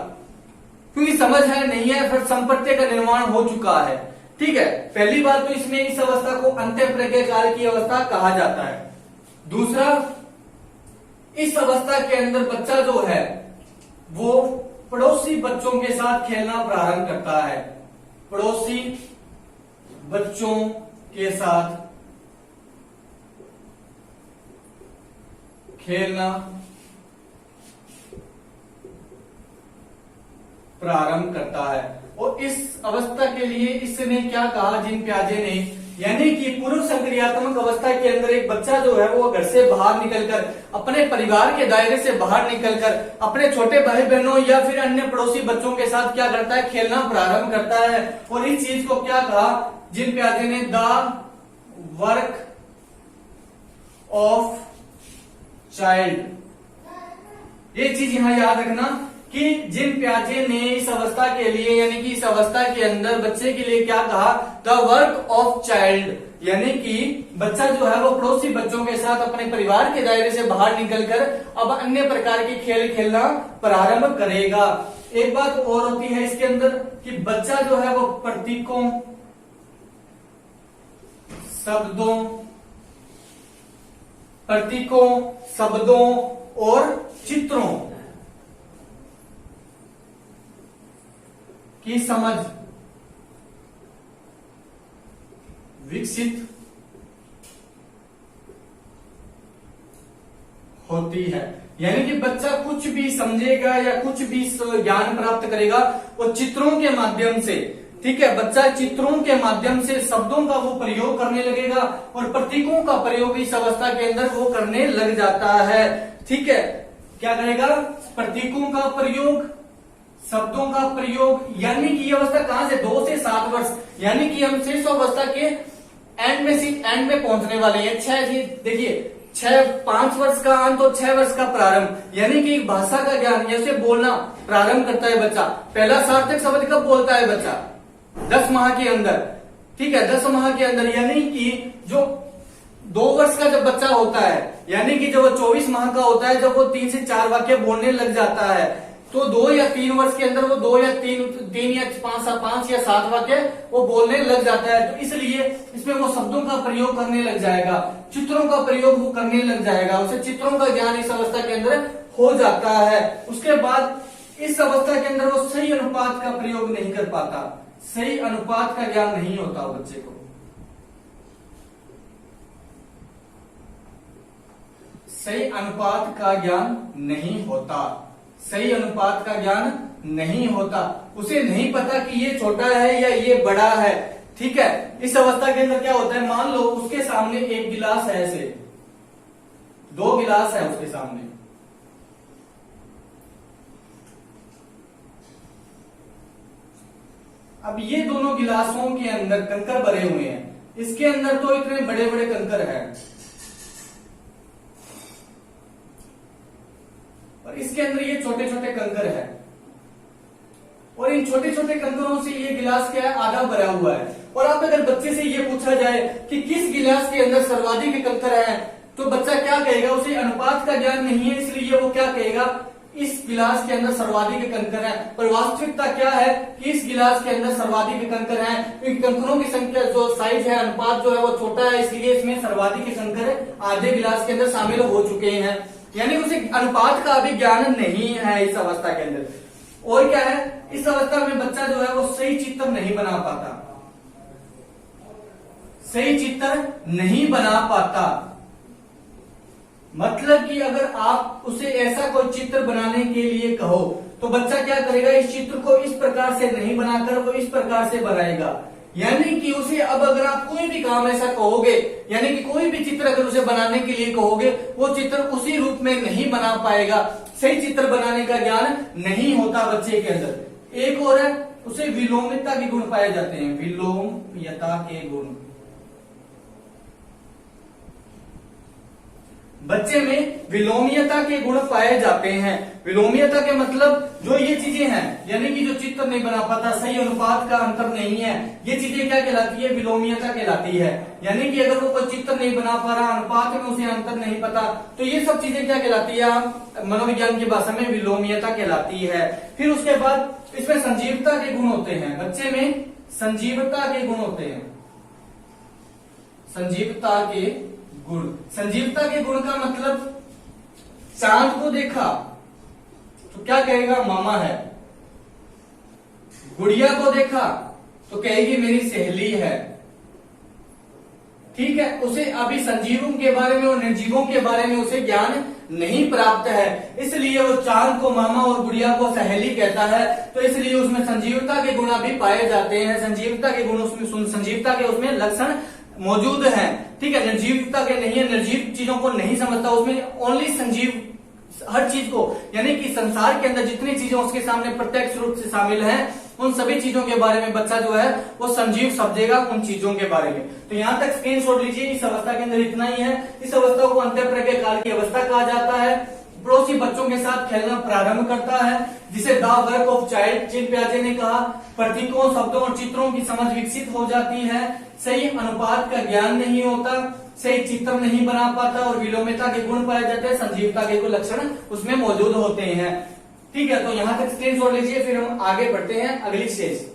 क्योंकि समझ है नहीं है, फिर संप्रत्यय का निर्माण हो चुका है। ठीक है, पहली बात तो इसमें इस अवस्था को अंत्य प्रज्ञा काल की अवस्था कहा जाता है। दूसरा, इस अवस्था के अंदर बच्चा जो है वो पड़ोसी बच्चों के साथ खेलना प्रारंभ करता है। पड़ोसी बच्चों के साथ खेलना प्रारंभ करता है। और इस अवस्था के लिए इसने क्या कहा, जीन प्याजे ने, यानी कि पूर्व संक्रियात्मक अवस्था के अंदर एक बच्चा जो है वो घर से बाहर निकलकर, अपने परिवार के दायरे से बाहर निकलकर अपने छोटे भाई बहनों या फिर अन्य पड़ोसी बच्चों के साथ क्या करता है, खेलना प्रारंभ करता है। और इस चीज को क्या कहा जीन प्याजे ने, द वर्क ऑफ चाइल्ड। ये चीज यहां याद रखना कि जीन प्याजे ने इस अवस्था के लिए, यानी कि इस अवस्था के अंदर बच्चे के लिए क्या कहा, द वर्क ऑफ चाइल्ड, यानी कि बच्चा जो है वो पड़ोसी बच्चों के साथ अपने परिवार के दायरे से बाहर निकलकर अब अन्य प्रकार के खेल खेलना प्रारंभ करेगा। एक बात और होती है इसके अंदर कि बच्चा जो है वो प्रतीकों, शब्दों और चित्रों की समझ विकसित होती है। यानी कि बच्चा कुछ भी समझेगा या कुछ भी ज्ञान प्राप्त करेगा वो चित्रों के माध्यम से, ठीक है। बच्चा चित्रों के माध्यम से शब्दों का वो प्रयोग करने लगेगा और प्रतीकों का प्रयोग इस अवस्था के अंदर वो करने लग जाता है, ठीक है। क्या करेगा, प्रतीकों का प्रयोग, शब्दों का प्रयोग, यानी कि ये अवस्था कहां से, 2 से 7 वर्ष, यानी कि हम शिशु अवस्था के एंड में पहुंचने वाले हैं। 5 वर्ष का अंत और 6 वर्ष का प्रारंभ, यानी कि भाषा का ज्ञान, जैसे बोलना प्रारंभ करता है बच्चा। पहला सार्थक शब्द कब बोलता है बच्चा, 10 माह के अंदर, ठीक है, 10 माह के अंदर। यानी कि जो 2 वर्ष का जब बच्चा होता है, यानी कि जब वो 24 माह का होता है, जब वो 3 से 4 वाक्य बोलने लग जाता है, तो 2 या 3 वर्ष के अंदर वो 2 या 3 या 5 या 7 वाक्य वो बोलने लग जाता है। तो इसलिए इसमें वो शब्दों का प्रयोग करने लग जाएगा, चित्रों का प्रयोग वो करने लग जाएगा, उसे चित्रों का ज्ञान इस अवस्था के अंदर हो जाता है। उसके बाद इस अवस्था के अंदर वो सही अनुपात का प्रयोग नहीं कर पाता, सही अनुपात का ज्ञान नहीं होता बच्चे को, सही अनुपात का ज्ञान नहीं होता, सही अनुपात का ज्ञान नहीं होता। उसे नहीं पता कि ये छोटा है या ये बड़ा है, ठीक है। इस अवस्था के अंदर क्या होता है, मान लो उसके सामने एक गिलास है, ऐसे 2 गिलास है उसके सामने, अब ये दोनों गिलासों के अंदर कंकर भरे हुए हैं। इसके अंदर तो इतने बड़े बड़े कंकर हैं और इसके अंदर ये छोटे छोटे कंकर है, और इन छोटे छोटे कंकरों से ये गिलास क्या है, आधा भरा हुआ है। और अब अगर बच्चे से ये पूछा जाए कि किस गिलास के अंदर सर्वाधिक कंकर है, तो बच्चा क्या कहेगा, उसे अनुपात का ज्ञान नहीं है, इसलिए वो क्या कहेगा, इस गिलास के अंदर सर्वाधिक कंकर है। पर वास्तविकता क्या है कि इस गिलास के अंदर सर्वाधिक कंकर है, क्योंकि कंकरों की संख्या जो साइज है, अनुपात जो है वो छोटा है, इसलिए इसमें सर्वाधिक कंकर आधे गिलास के अंदर शामिल हो चुके हैं। यानी उसे अनुपात का अभी ज्ञान नहीं है इस अवस्था के अंदर। और क्या है, इस अवस्था में बच्चा जो है वो सही चित्र नहीं बना पाता, सही चित्र नहीं बना पाता। मतलब कि अगर आप उसे ऐसा कोई चित्र बनाने के लिए कहो तो बच्चा क्या करेगा, इस चित्र को इस प्रकार से नहीं बनाकर वो इस प्रकार से बनाएगा। यानी कि उसे अब अगर आप कोई भी काम ऐसा कहोगे, यानी कि कोई भी चित्र अगर उसे बनाने के लिए कहोगे, वो चित्र उसी रूप में नहीं बना पाएगा, सही चित्र बनाने का ज्ञान नहीं होता बच्चे के अंदर। एक और है, उसे विलोम्यता के गुण पाए जाते हैं, विलोम्यता के गुण बच्चे में विलोम्यता के गुण पाए जाते हैं। विलोम्यता के मतलब जो ये चीजें हैं, यानी कि जो चित्र नहीं बना पाता, सही अनुपात का अंतर नहीं है, ये चीजें क्या कहलाती है, विलोम्यता कहलाती है। यानी कि अगर वो कोई चित्र नहीं बना पा रहा, अनुपात में उसे अंतर नहीं पता, तो ये सब चीजें क्या कहलाती है, मनोविज्ञान की भाषा में विलोम्यता कहलाती है। फिर उसके बाद इसमें संजीवता के गुण होते हैं, बच्चे में संजीवता के गुण होते हैं, संजीवता के गुण। संजीवता के गुण का मतलब चांद को देखा तो क्या कहेगा, मामा है। गुड़िया को देखा तो कहेगी मेरी सहेली है, ठीक है। उसे अभी संजीवों के बारे में और निर्जीवों के बारे में उसे ज्ञान नहीं प्राप्त है, इसलिए वो चांद को मामा और गुड़िया को सहेली कहता है। तो इसलिए उसमें संजीवता के गुण भी पाए जाते हैं, संजीवता के गुण उसमें, संजीवता के उसमें लक्षण मौजूद हैं। ठीक है, निर्जीवता के नहीं है, निर्जीव चीजों को नहीं समझता, उसमें ओनली संजीव हर चीज को, यानी कि संसार के अंदर जितनी चीजें उसके सामने प्रत्यक्ष रूप से शामिल हैं, उन सभी चीजों के बारे में बच्चा जो है वो संजीव समझेगा उन चीजों के बारे में। तो यहाँ तक स्क्रीनशॉट लीजिए, इस अवस्था के अंदर इतना ही है। इस अवस्था को अंतःप्रज्ञा काल की अवस्था कहा जाता है। पड़ोसी बच्चों के साथ खेलना प्रारंभ करता है, जिसे द वर्क ऑफ चाइल्ड जिन प्याजे ने कहा। प्रतीकों, शब्दों और चित्रों की समझ विकसित हो जाती है। सही अनुपात का ज्ञान नहीं होता, सही चित्र नहीं बना पाता और विलोमिता के गुण पाए जाते हैं, संजीवता के कुछ लक्षण उसमें मौजूद होते हैं। ठीक है, तो यहां तक स्क्रीनशॉट लीजिए, फिर हम आगे बढ़ते हैं अगली स्टेज।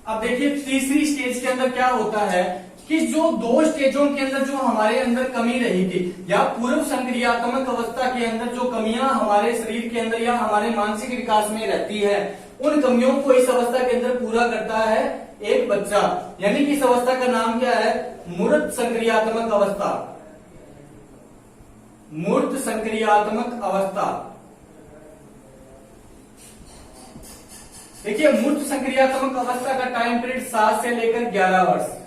अब देखिए तीसरी स्टेज के अंदर क्या होता है कि जो दो स्टेजों के अंदर जो हमारे अंदर कमी रही थी, या पूर्व संक्रियात्मक अवस्था के अंदर जो कमियां हमारे शरीर के अंदर या हमारे मानसिक विकास में रहती है, उन कमियों को इस अवस्था के अंदर पूरा करता है एक बच्चा। यानी कि इस अवस्था का नाम क्या है? मूर्त संक्रियात्मक अवस्था। मूर्त संक्रियात्मक अवस्था। देखिए, मूर्त संक्रियात्मक अवस्था का टाइम पीरियड 7 से लेकर 11 वर्ष।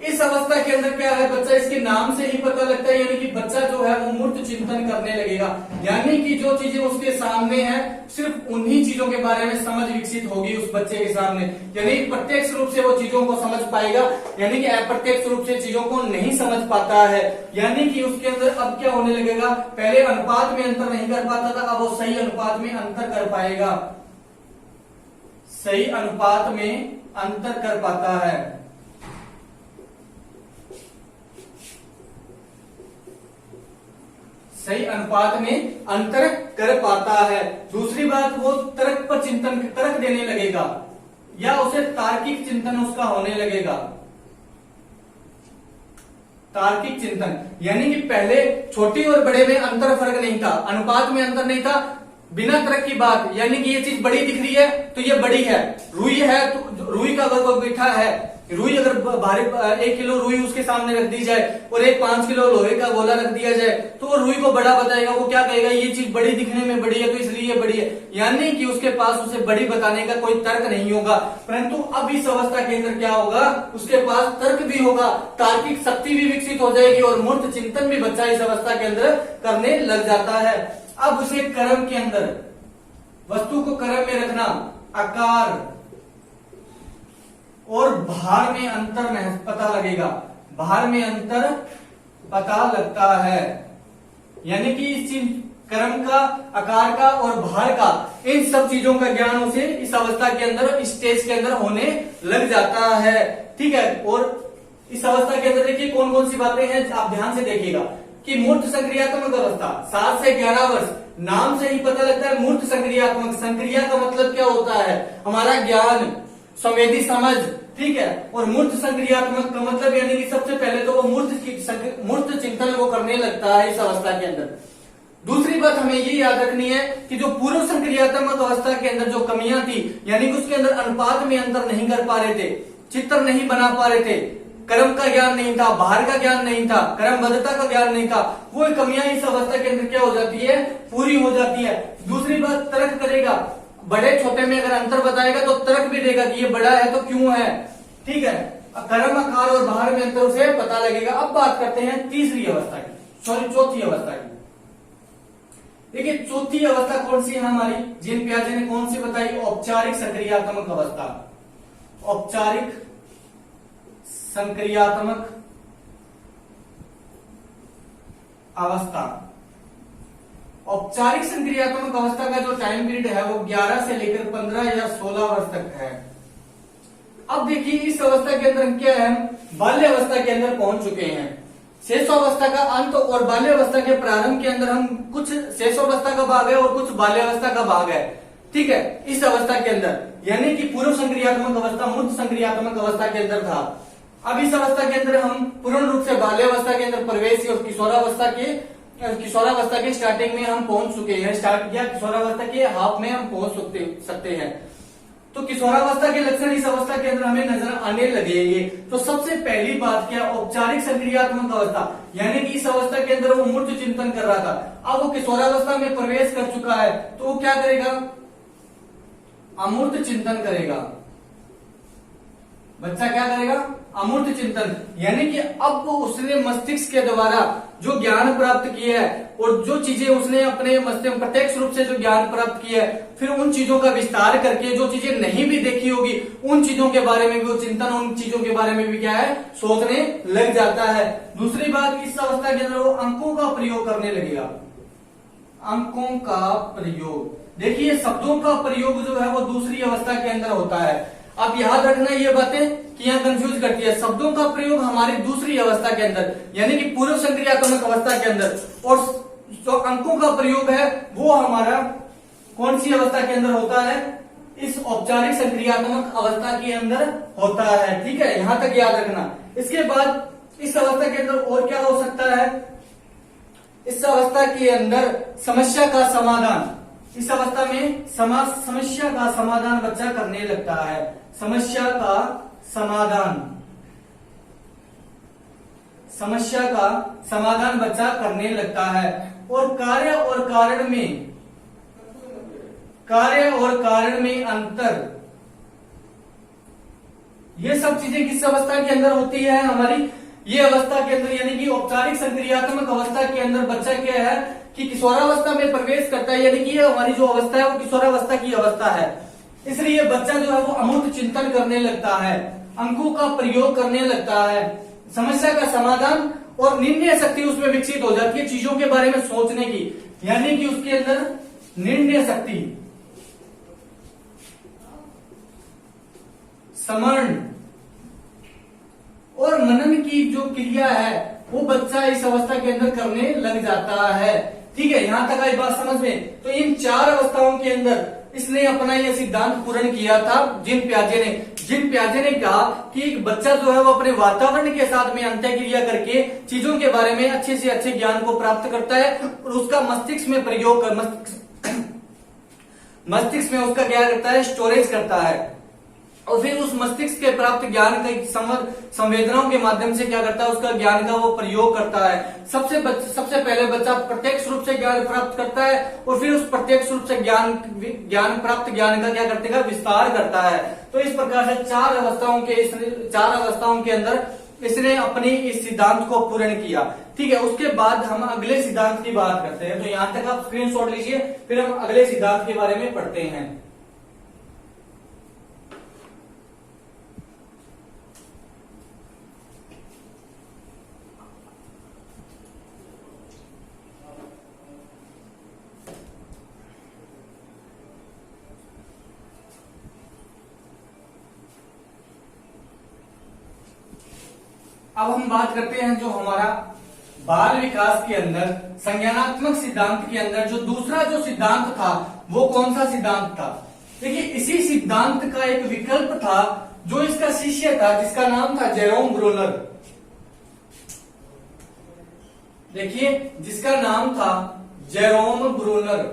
इस अवस्था के अंदर क्या है, बच्चा इसके नाम से ही पता लगता है, यानी कि बच्चा जो है वो मूर्त चिंतन करने लगेगा। यानी कि जो चीजें उसके सामने हैं, सिर्फ उन्हीं चीजों के बारे में समझ विकसित होगी उस बच्चे के सामने। यानी प्रत्यक्ष रूप से वो चीजों को समझ पाएगा, यानी कि अप्रत्यक्ष रूप से चीजों को नहीं समझ पाता है। यानी कि उसके अंदर अब क्या होने लगेगा, पहले अनुपात में अंतर नहीं कर पाता था, अब वो सही अनुपात में अंतर कर पाएगा। सही अनुपात में अंतर कर पाता है। सही अनुपात में अंतर कर पाता है। दूसरी बात, वो तर्क पर चिंतन, तर्क देने लगेगा, या उसे तार्किक चिंतन उसका होने लगेगा। तार्किक चिंतन, यानी कि पहले छोटे और बड़े में अंतर फर्क नहीं था, अनुपात में अंतर नहीं था, बिना तर्क की बात, यानी कि ये चीज बड़ी दिख रही है तो ये बड़ी है। रुई है तो रुई का अगर कोई मीठा है, रुई अगर भारी 1 किलो रुई उसके सामने रख दी जाए और एक 5 किलो लोहे का गोला रख दिया जाए, तो वो रुई को बड़ा बताएगा। वो क्या कहेगा, ये चीज बड़ी दिखने में बड़ी है तो इसलिए ये बड़ी है। यानी कि उसके पास उसे बड़ी बताने का कोई तर्क नहीं होगा। परंतु अब इस अवस्था के अंदर क्या होगा, उसके पास तर्क भी होगा, तार्किक शक्ति भी विकसित हो जाएगी और मूर्त चिंतन भी बच्चा इस अवस्था के अंदर करने लग जाता है। अब उसे क्रम के अंदर, वस्तु को क्रम में रखना, आकार और भार में अंतर पता लगेगा, भार में अंतर पता लगता है। यानी कि इस चीज क्रम का, आकार का और भार का, इन सब चीजों का ज्ञान उसे इस अवस्था के अंदर, स्टेज के अंदर होने लग जाता है। ठीक है, और इस अवस्था के अंदर देखिए कौन कौन सी बातें हैं, आप ध्यान से देखिएगा कि मूर्त संक्रियात्मक अवस्था 7 से 11 वर्ष, नाम से ही पता लगता है मूर्त संक्रियात्मक। संक्रिया का मतलब क्या होता है, हमारा ज्ञान, संवेदी समझ। ठीक है, और मूर्त संक्रियात्मक का मतलब यानी कि सबसे पहले तो वो मूर्त चिंतन वो करने लगता है इस अवस्था के अंदर। दूसरी बात हमें ये याद रखनी है कि जो पूर्व संक्रियात्मक अवस्था के अंदर जो कमियां थी, यानी कि उसके अंदर अनुपात में अंतर नहीं कर पा रहे थे, चित्र नहीं बना पा रहे थे, क्रम का ज्ञान नहीं था, भार का ज्ञान नहीं था, क्रमबद्धता का ज्ञान नहीं था, वो कमियां इस अवस्था के अंदर क्या हो जाती है, पूरी हो जाती है। दूसरी बात, तर्क करेगा, बड़े छोटे में अगर अंतर बताएगा तो तर्क भी देगा कि ये बड़ा है तो क्यों है। ठीक है, क्रम, आकार और भार में अंतर उसे पता लगेगा। अब बात करते हैं तीसरी अवस्था की, सॉरी चौथी अवस्था की। देखिए चौथी अवस्था कौन सी है हमारी, जिन प्याजे ने कौन सी बताई, औपचारिक संक्रियात्मक अवस्था। औपचारिक संक्रियात्मक अवस्था। औपचारिक संक्रियात्मक अवस्था का जो टाइम पीरियड है वो 11 से लेकर 15 या 16 वर्ष तक है। अब देखिए इस अवस्था के अंदर क्या है, बाल्य अवस्था के अंदर पहुंच चुके हैं। शेषावस्था का अंत और बाल्य अवस्था के प्रारंभ के अंदर हम कुछ शेषावस्था का भाग है और कुछ बाल्य अवस्था का भाग है। ठीक है, इस अवस्था के अंदर यानी कि पूर्व संक्रियात्मक अवस्था मूर्त संक्रियात्मक अवस्था के अंदर था। अब इस अवस्था के अंदर हम पूर्ण रूप से बाल्यावस्था के अंदर प्रवेश और किशोरावस्था के किशोरावस्था के स्टार्टिंग में हम पहुंच चुके हैं, स्टार्ट किया किशोरावस्था के हाफ में हम पहुंच सकते हैं। तो किशोरावस्था के लक्षण इस अवस्था के अंदर हमें नजर आने लगेंगे। तो सबसे पहली बात क्या, औपचारिक सक्रियात्मक अवस्था, यानी कि इस अवस्था के अंदर वो मूर्त चिंतन कर रहा था, अब वो किशोरावस्था में प्रवेश कर चुका है, तो वो क्या करेगा, अमूर्त चिंतन करेगा। बच्चा क्या करेगा, अमूर्त चिंतन, यानी कि अब वो उसने मस्तिष्क के द्वारा जो ज्ञान प्राप्त किया है और जो चीजें उसने अपने मस्तिष्क में प्रत्यक्ष रूप से जो ज्ञान प्राप्त किया है, फिर उन चीजों का विस्तार करके जो चीजें नहीं भी देखी होगी उन चीजों के बारे में भी वो चिंतन, उन चीजों के बारे में भी क्या है, सोचने लग जाता है। दूसरी बात, इस अवस्था के अंदर वो अंकों का प्रयोग करने लगेगा। अंकों का प्रयोग, देखिए शब्दों का प्रयोग जो है वो दूसरी अवस्था के अंदर होता है। अब याद रखना ये बातें कि यहाँ कंफ्यूज करती है। शब्दों का प्रयोग हमारी दूसरी अवस्था के अंदर, यानी कि पूर्व सक्रियात्मक अवस्था के अंदर, और जो अंकों का प्रयोग है वो हमारा कौन सी अवस्था के अंदर होता है, इस औपचारिक सक्रियात्मक अवस्था के अंदर होता है। ठीक है, यहां तक याद रखना। इसके बाद इस अवस्था के अंदर और क्या हो सकता है, इस अवस्था के अंदर समस्या का समाधान, इस अवस्था में समस्या का समाधान बच्चा करने लगता है। समस्या का समाधान, समस्या का समाधान बच्चा करने लगता है। और कार्य और कारण में अंतर, ये सब चीजें किस अवस्था के अंदर होती है, हमारी ये अवस्था के अंदर, यानी कि औपचारिक सक्रियात्मक अवस्था के अंदर बच्चा क्या है कि किशोरावस्था में प्रवेश करता है, यानी कि ये हमारी जो अवस्था है वो किशोरावस्था की अवस्था है। इसलिए बच्चा जो है वो अमूर्त चिंतन करने लगता है, अंकों का प्रयोग करने लगता है, समस्या का समाधान और निर्णय शक्ति उसमें विकसित हो जाती है, चीजों के बारे में सोचने की, यानी कि उसके अंदर निर्णय शक्ति, स्मरण और मनन की जो क्रिया है वो बच्चा इस अवस्था के अंदर करने लग जाता है। ठीक है, यहां तक आई बात समझ में। तो इन चार अवस्थाओं के अंदर इसने अपना यह सिद्धांत पूर्ण किया था जीन प्याजे ने कहा कि एक बच्चा जो है वो अपने वातावरण के साथ में अंतःक्रिया करके चीजों के बारे में अच्छे से अच्छे ज्ञान को प्राप्त करता है और उसका मस्तिष्क में प्रयोग कर मस्तिष्क में उसका क्या करता है, स्टोरेज करता है, और फिर उस मस्तिष्क के प्राप्त ज्ञान का संवेदनाओं के माध्यम से क्या करता है, उसका ज्ञान का वो प्रयोग करता है। सबसे पहले बच्चा प्रत्यक्ष रूप से ज्ञान प्राप्त करता है और फिर उस प्रत्यक्ष रूप से ज्ञान प्राप्त ज्ञान का क्या करते हैं, विस्तार करता है। तो इस प्रकार से चार अवस्थाओं के अंदर इसने अपनी इस सिद्धांत को पूर्ण किया। ठीक है, उसके बाद हम अगले सिद्धांत की बात करते हैं। तो यहां तक आप स्क्रीनशॉट लीजिए, फिर हम अगले सिद्धांत के बारे में पढ़ते हैं। अब हम बात करते हैं जो हमारा बाल विकास के अंदर संज्ञानात्मक सिद्धांत के अंदर जो दूसरा जो सिद्धांत था वो कौन सा सिद्धांत था। देखिए, इसी सिद्धांत का एक विकल्प था जो इसका शिष्य था जिसका नाम था जेरोम ब्रूनर। देखिए, जिसका नाम था जेरोम ब्रूनर।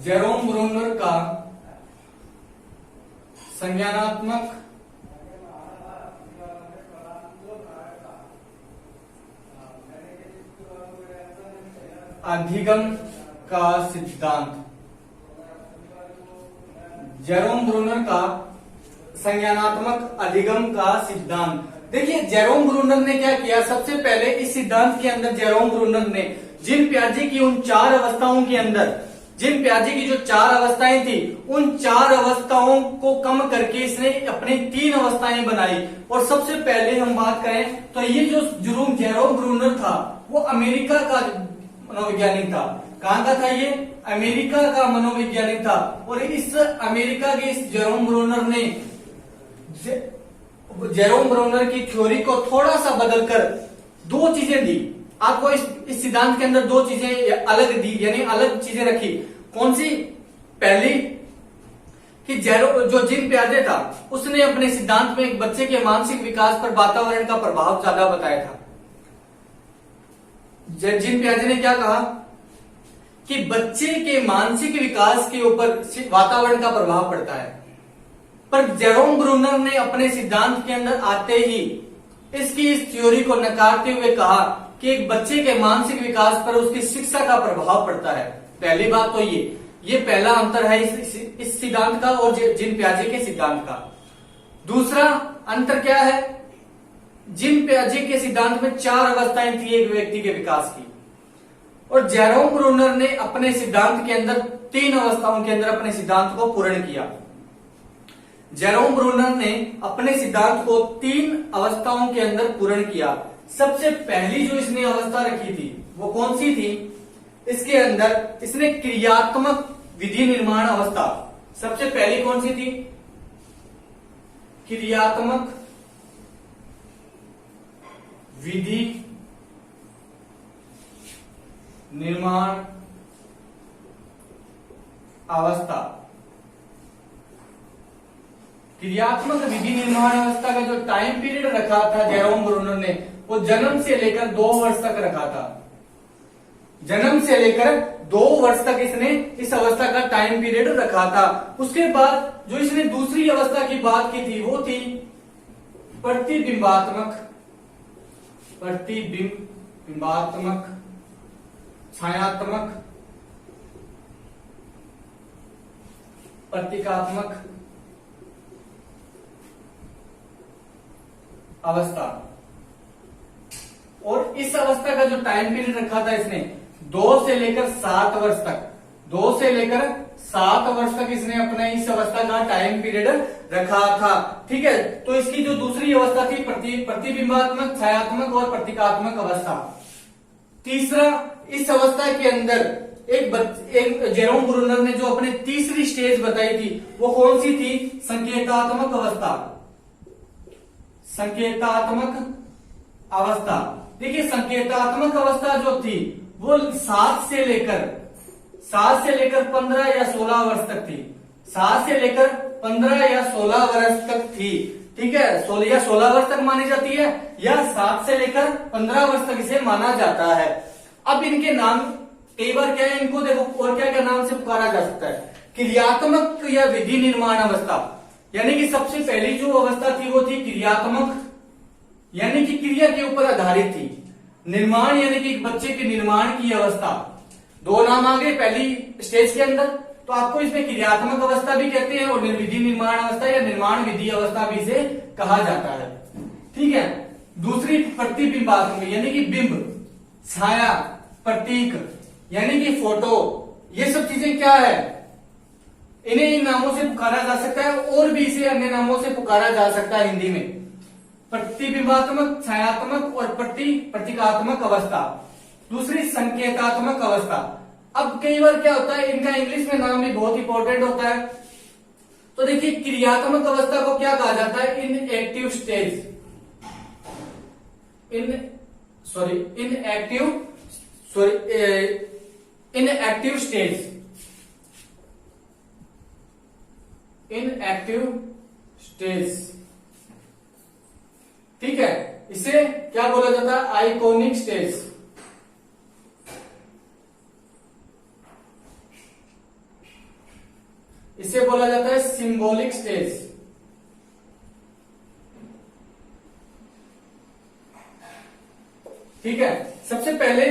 जेरोम ब्रूनर का संज्ञानात्मक अधिगम का सिद्धांत, जेरोम ब्रूनर का संज्ञानात्मक अधिगम का सिद्धांत। देखिए, जेरोम ब्रूनर ने क्या किया, सबसे पहले इस सिद्धांत के अंदर जेरोम ब्रूनर ने जीन प्याजे की उन चार अवस्थाओं के अंदर, जीन प्याजे की जो चार अवस्थाएं थी उन चार अवस्थाओं को कम करके इसने अपनी तीन अवस्थाएं बनाई। और सबसे पहले हम बात करें तो ये जो जेरोम ब्रूनर था वो अमेरिका का मनोवैज्ञानिक था। कहां का था ये, अमेरिका का मनोवैज्ञानिक था। और इस अमेरिका के इस जेरोम ब्रूनर की थ्योरी को थोड़ा सा बदलकर दो चीजें दी आपको। इस सिद्धांत के अंदर दो चीजें अलग दी, यानी अलग चीजें रखी। कौन सी, पहली कि जो जिन पियाजे था उसने अपने सिद्धांत में एक बच्चे के मानसिक विकास पर वातावरण का प्रभाव ज्यादा बताया था। जिन पियाजे ने क्या कहा कि बच्चे के मानसिक विकास के ऊपर वातावरण का प्रभाव पड़ता है, पर जेरोम ब्रूनर ने अपने सिद्धांत के अंदर आते ही इस थ्योरी को नकारते हुए कहा कि एक बच्चे के मानसिक विकास पर उसकी शिक्षा का प्रभाव पड़ता है। पहली बात तो ये पहला अंतर है इस सिद्धांत का और जिन पियाजे के सिद्धांत का। दूसरा अंतर क्या है, जिन पियाजे के सिद्धांत में 4 अवस्थाएं थी एक व्यक्ति के विकास की, और जेरोम ब्रूनर ने अपने सिद्धांत के अंदर 3 अवस्थाओं के अंदर अपने सिद्धांत को पूर्ण किया। जेरोम ब्रूनर ने अपने सिद्धांत को 3 अवस्थाओं के अंदर पूर्ण किया। सबसे पहली जो इसने अवस्था रखी थी वो कौन सी थी, इसके अंदर इसने क्रियात्मक विधि निर्माण अवस्था, सबसे पहली कौन सी थी, क्रियात्मक विधि निर्माण अवस्था। क्रियात्मक विधि निर्माण अवस्था का जो टाइम पीरियड रखा था जेरोम ब्रूनर ने, वो जन्म से लेकर 2 वर्ष तक रखा था। जन्म से लेकर 2 वर्ष तक इसने इस अवस्था का टाइम पीरियड रखा था। उसके बाद जो इसने दूसरी अवस्था की बात की थी वो थी प्रतिबिंबात्मक छायात्मक प्रतीकात्मक अवस्था। और इस अवस्था का जो टाइम पीरियड रखा था इसने 2 से लेकर 7 वर्ष तक, 2 से लेकर 7 वर्ष तक इसने अपने इस अवस्था का टाइम पीरियड रखा था। ठीक है, तो इसकी जो दूसरी अवस्था थी प्रतिबिंबात्मक, छायात्मक और प्रतीकात्मक अवस्था। तीसरा, इस अवस्था के अंदर एक जेरोम ब्रूनर ने जो अपने तीसरी स्टेज बताई थी वो कौन सी थी, संकेतात्मक अवस्था। संकेतात्मक अवस्था, देखिए संकेतात्मक अवस्था जो थी वो 7 से लेकर 15 या 16 वर्ष तक थी। 7 से लेकर 15 या 16 वर्ष तक थी। ठीक है, 16 या 16 वर्ष तक मानी जाती है या 7 से लेकर 15 वर्ष तक इसे माना जाता है। अब इनके नाम कई बार क्या है, इनको देखो और क्या क्या नाम से पुकारा जा सकता है, क्रियात्मक या विधि निर्माण अवस्था, यानी कि सबसे पहली जो अवस्था थी वो थी क्रियात्मक, यानी कि क्रिया के ऊपर आधारित थी। निर्माण यानी कि एक बच्चे के निर्माण की अवस्था। 2 नाम आ गए पहली स्टेज के अंदर, तो आपको इसमें क्रियात्मक अवस्था भी कहते हैं और विधि निर्माण अवस्था या निर्माण विधि अवस्था भी इसे कहा जाता है। ठीक है, दूसरी प्रतिबिंबात्मक यानी कि बिंब, छाया, प्रतीक यानी कि फोटो, ये सब चीजें क्या है, इन्हें इन नामों से पुकारा जा सकता है और भी इसे अन्य नामों से पुकारा जा सकता है हिंदी में। प्रतिबिंबात्मक, छायात्मक और प्रतीकात्मक अवस्था। दूसरी संकेतात्मक अवस्था। अब कई बार क्या होता है, इनका इंग्लिश में नाम भी बहुत इंपॉर्टेंट होता है। तो देखिए क्रियात्मक अवस्था को क्या कहा जाता है, इनएक्टिव स्टेज, इनएक्टिव स्टेज। ठीक है, इसे क्या बोला जाता है, आइकॉनिक स्टेज। इसे बोला जाता है सिंबॉलिक स्टेज। ठीक है, सबसे पहले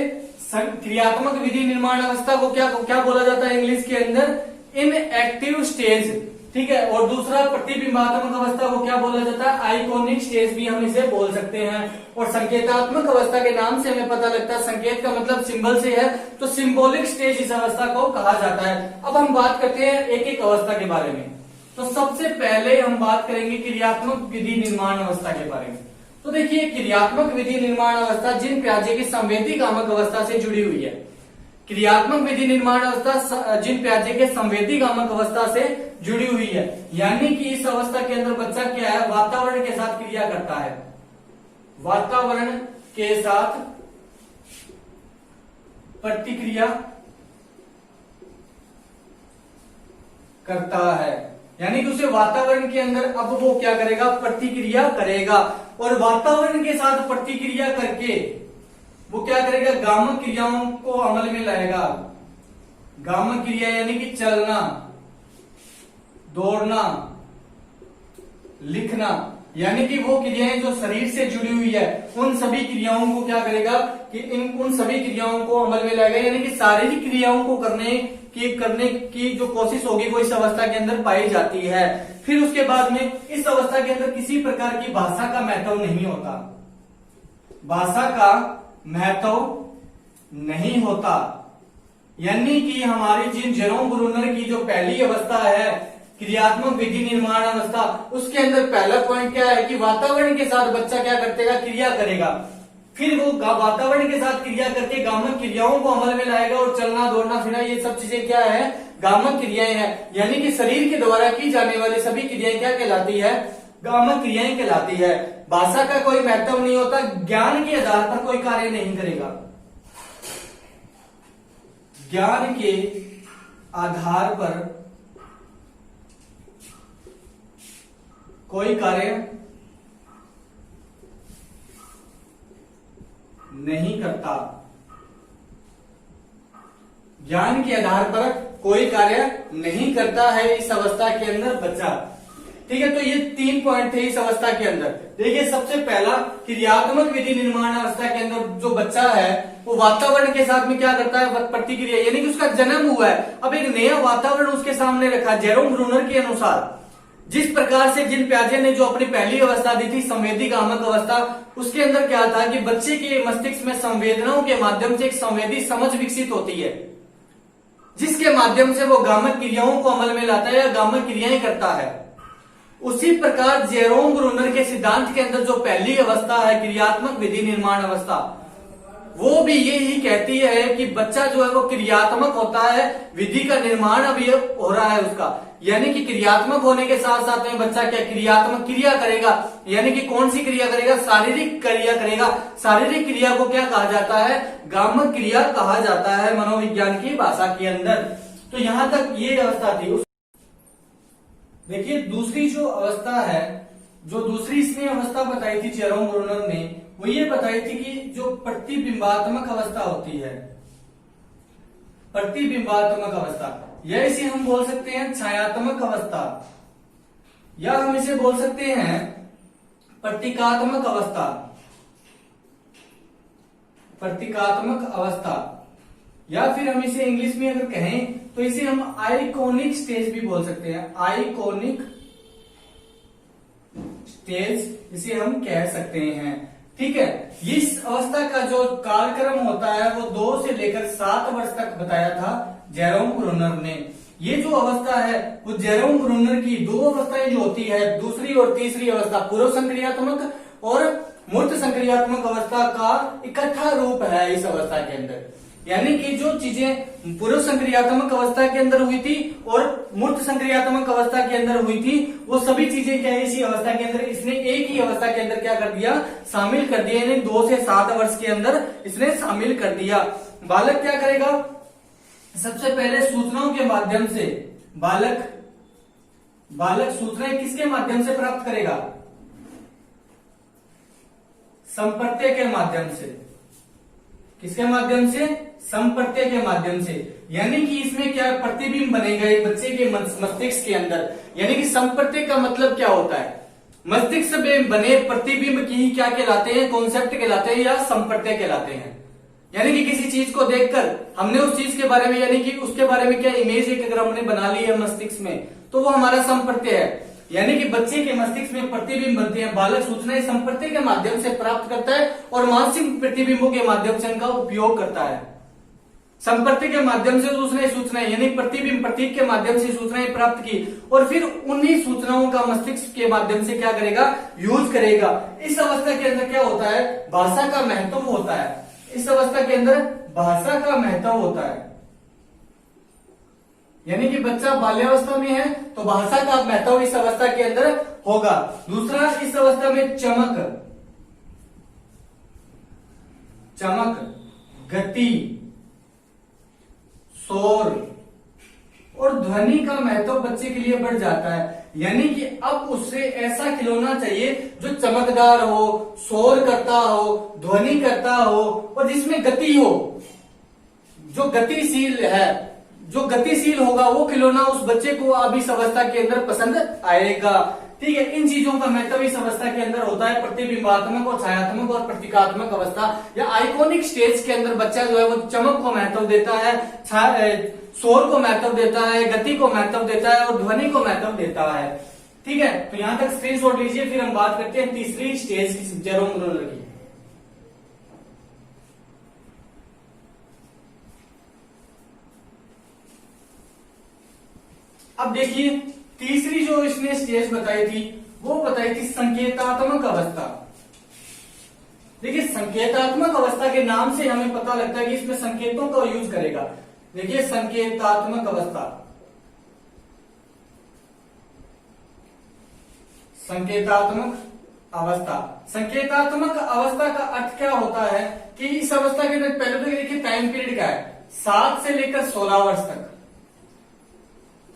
क्रियात्मक विधि निर्माण अवस्था को क्या बोला जाता है इंग्लिश के अंदर, इनएक्टिव स्टेज। ठीक है, और दूसरा प्रतिबिंबात्मक अवस्था को क्या बोला जाता है, आइकॉनिक स्टेज भी हम इसे बोल सकते हैं। और संकेतात्मक अवस्था के नाम से हमें पता लगता है, संकेत का मतलब सिंबल से है, तो सिंबॉलिक स्टेज इस अवस्था को कहा जाता है। अब हम बात करते हैं एक एक अवस्था के बारे में। तो सबसे पहले हम बात करेंगे क्रियात्मक विधि निर्माण अवस्था के बारे में। तो देखिए क्रियात्मक विधि निर्माण अवस्था जिन पियाजे की संवेदी कामक अवस्था से जुड़ी हुई है। क्रियात्मक विधि निर्माण अवस्था जिन पियाजे के संवेदी कामक अवस्था से जुड़ी हुई है, यानी कि इस अवस्था के अंदर बच्चा क्या है, वातावरण के साथ क्रिया करता है, वातावरण के साथ प्रतिक्रिया करता है। यानी कि उसे वातावरण के अंदर अब वो क्या करेगा, प्रतिक्रिया करेगा, और वातावरण के साथ प्रतिक्रिया करके वो क्या करेगा, गामक क्रियाओं को अमल में लाएगा। गामक क्रिया यानी कि चलना, दौड़ना, लिखना, यानी कि वो क्रियाएं जो शरीर से जुड़ी हुई है उन सभी क्रियाओं को क्या करेगा कि उन सभी क्रियाओं को अमल में लाएगा, यानी कि शारीरिक क्रियाओं को करने की जो कोशिश होगी वो इस अवस्था के अंदर पाई जाती है। फिर उसके बाद में इस अवस्था के अंदर किसी प्रकार की भाषा का महत्व नहीं होता, भाषा का महत्व नहीं होता, यानी कि हमारी जिन जेरोम ब्रूनर की जो पहली अवस्था है क्रियात्मक विधि निर्माण अवस्था, उसके अंदर पहला पॉइंट क्या है कि वातावरण के साथ बच्चा क्या करतेगा, क्रिया करेगा। फिर वो वातावरण के साथ क्रिया करके गामक क्रियाओं को अमल में लाएगा, और चलना, दौड़ना, फिरना, ये सब चीजें क्या है, गामक क्रियाएं हैं। यानी कि शरीर के द्वारा की जाने वाली सभी क्रियाएं क्या कहलाती है, गामक क्रियाएं कहलाती है। भाषा का कोई महत्व नहीं होता, ज्ञान के आधार पर कोई कार्य नहीं करेगा, ज्ञान के आधार पर कोई कार्य नहीं करता, ज्ञान के आधार पर कोई कार्य नहीं करता है इस अवस्था के अंदर बच्चा। ठीक है, तो ये 3 पॉइंट थे इस अवस्था के अंदर। देखिए, सबसे पहला क्रियात्मक विधि निर्माण अवस्था के अंदर जो बच्चा है वो वातावरण के साथ में क्या करता है, प्रतिक्रिया, यानी कि उसका जन्म हुआ है, अब एक नया वातावरण उसके सामने रखा। जेरोम ब्रूनर के अनुसार जिस प्रकार से जिन प्याजे ने जो अपनी पहली अवस्था दी थी संवेदी गामक अवस्था, उसके अंदर क्या था कि बच्चे के मस्तिष्क में संवेदनाओं के माध्यम से एक संवेदी समझ विकसित होती है, जिसके माध्यम से वो गामक क्रियाओं को अमल में लाता है या गामक क्रियाएं करता है। उसी प्रकार जेरोम ब्रूनर के सिद्धांत के अंदर जो पहली अवस्था है क्रियात्मक विधि निर्माण अवस्था, वो भी यही कहती है कि बच्चा जो है वो क्रियात्मक होता है, विधि का निर्माण अभी हो रहा है उसका, यानी कि क्रियात्मक होने के साथ साथ में बच्चा क्या क्रियात्मक क्रिया करेगा, यानी कि कौन सी क्रिया करेगा, शारीरिक क्रिया करेगा। शारीरिक क्रिया को क्या कहा जाता है, गामक क्रिया कहा जाता है मनोविज्ञान की भाषा के अंदर। तो यहां तक ये अवस्था थी। देखिए, दूसरी जो अवस्था है, जो दूसरी इसने अवस्था बताई थी जेरोम ब्रूनर ने, वो ये बताई थी कि जो प्रतिबिंबात्मक अवस्था होती है, प्रतिबिंबात्मक अवस्था, या इसे हम बोल सकते हैं छायात्मक अवस्था, या हम इसे बोल सकते हैं प्रतीकात्मक अवस्था, प्रतीकात्मक अवस्था, या फिर हम इसे इंग्लिश में अगर कहें तो इसे हम आइकॉनिक स्टेज भी बोल सकते हैं, आइकॉनिक स्टेज इसे हम कह सकते हैं। ठीक है, इस अवस्था का जो कालक्रम होता है वो 2 से लेकर 7 वर्ष तक बताया था जेरोम ब्रूनर ने। ये जो अवस्था है वो जेरोम ब्रूनर की 2 अवस्थाएं जो होती है, दूसरी और तीसरी अवस्था, पूर्व संक्रियात्मक और मूर्त संक्रियात्मक अवस्था का इकट्ठा रूप है इस अवस्था के अंदर। यानी कि जो चीजें पूर्व संक्रियात्मक अवस्था के अंदर हुई थी और मूर्त संक्रियात्मक अवस्था के अंदर हुई थी, वो सभी चीजें क्या है इसी अवस्था के अंदर इसने एक ही अवस्था के अंदर क्या कर दिया, शामिल कर दिया, यानी 2 से 7 वर्ष के अंदर इसने शामिल कर दिया। बालक क्या करेगा, सबसे पहले सूचनाओं के माध्यम से बालक सूचनाएं किसके माध्यम से प्राप्त करेगा, संपर्त्य के माध्यम से। किसके माध्यम से, संपर्त्य के माध्यम से, यानी कि इसमें क्या प्रतिबिंब बनेगा एक बच्चे के मस्तिष्क के अंदर। यानी कि संपर्त्य का मतलब क्या होता है, मस्तिष्क में बने प्रतिबिंब की क्या कहलाते हैं, कॉन्सेप्ट कहलाते हैं या संपर्त्य कहलाते हैं। यानी कि किसी चीज को देखकर हमने उस चीज के बारे में, यानी कि उसके बारे में क्या इमेज एक अगर हमने बना ली है मस्तिष्क में, तो वो हमारा संपर्त्य है। यानी कि बच्चे के मस्तिष्क में प्रतिबिंब बनते हैं, बालक सूचनाएं संपर्त्य के माध्यम से प्राप्त करता है और मानसिक प्रतिबिंबों के माध्यम से इनका उपयोग करता है। संपर्त्य के माध्यम से उसने सूचनाएं यानी प्रतिबिंब प्रतीक के माध्यम से सूचनाएं प्राप्त की और फिर उन्हीं सूचनाओं का मस्तिष्क के माध्यम से क्या करेगा, यूज करेगा। इस अवस्था के अंदर क्या होता है, भाषा का महत्व होता है। इस अवस्था के अंदर भाषा का महत्व होता है, यानी कि बच्चा बाल्यावस्था में है तो भाषा का महत्व इस अवस्था के अंदर होगा। दूसरा, इस अवस्था में चमक, गति, शोर और और ध्वनि का महत्व बच्चे के लिए बढ़ जाता है। यानी कि अब उसे ऐसा खिलौना चाहिए जो चमकदार हो, शोर करता हो, ध्वनि करता हो और जिसमें गति हो, जो गतिशील है, जो गतिशील होगा वो खिलौना उस बच्चे को अब इस अवस्था के अंदर पसंद आएगा। ठीक है, इन चीजों का महत्व इस अवस्था के अंदर होता है। प्रतिबिंबात्मक और छायात्मक और प्रतीकात्मक अवस्था या आइकॉनिक स्टेज के अंदर बच्चा जो है वो चमक को महत्व देता है, शोर को महत्व देता है, गति को महत्व देता है और ध्वनि को महत्व देता है। ठीक है, तो यहां तक स्क्रीनशॉट लीजिए, फिर हम बात करते हैं तीसरी स्टेज की, जेरोम ब्रूनर की। अब देखिए तीसरी जो इसने स्टेज बताई थी वो बताई थी संकेतात्मक अवस्था। देखिए संकेतात्मक अवस्था के नाम से हमें पता लगता है कि इसमें संकेतों का यूज करेगा। देखिए संकेतात्मक अवस्था, संकेतात्मक अवस्था, संकेतात्मक अवस्था का अर्थ क्या होता है कि इस अवस्था के अंदर पहले तो देखिए टाइम पीरियड क्या है, 7 से लेकर 16 वर्ष तक,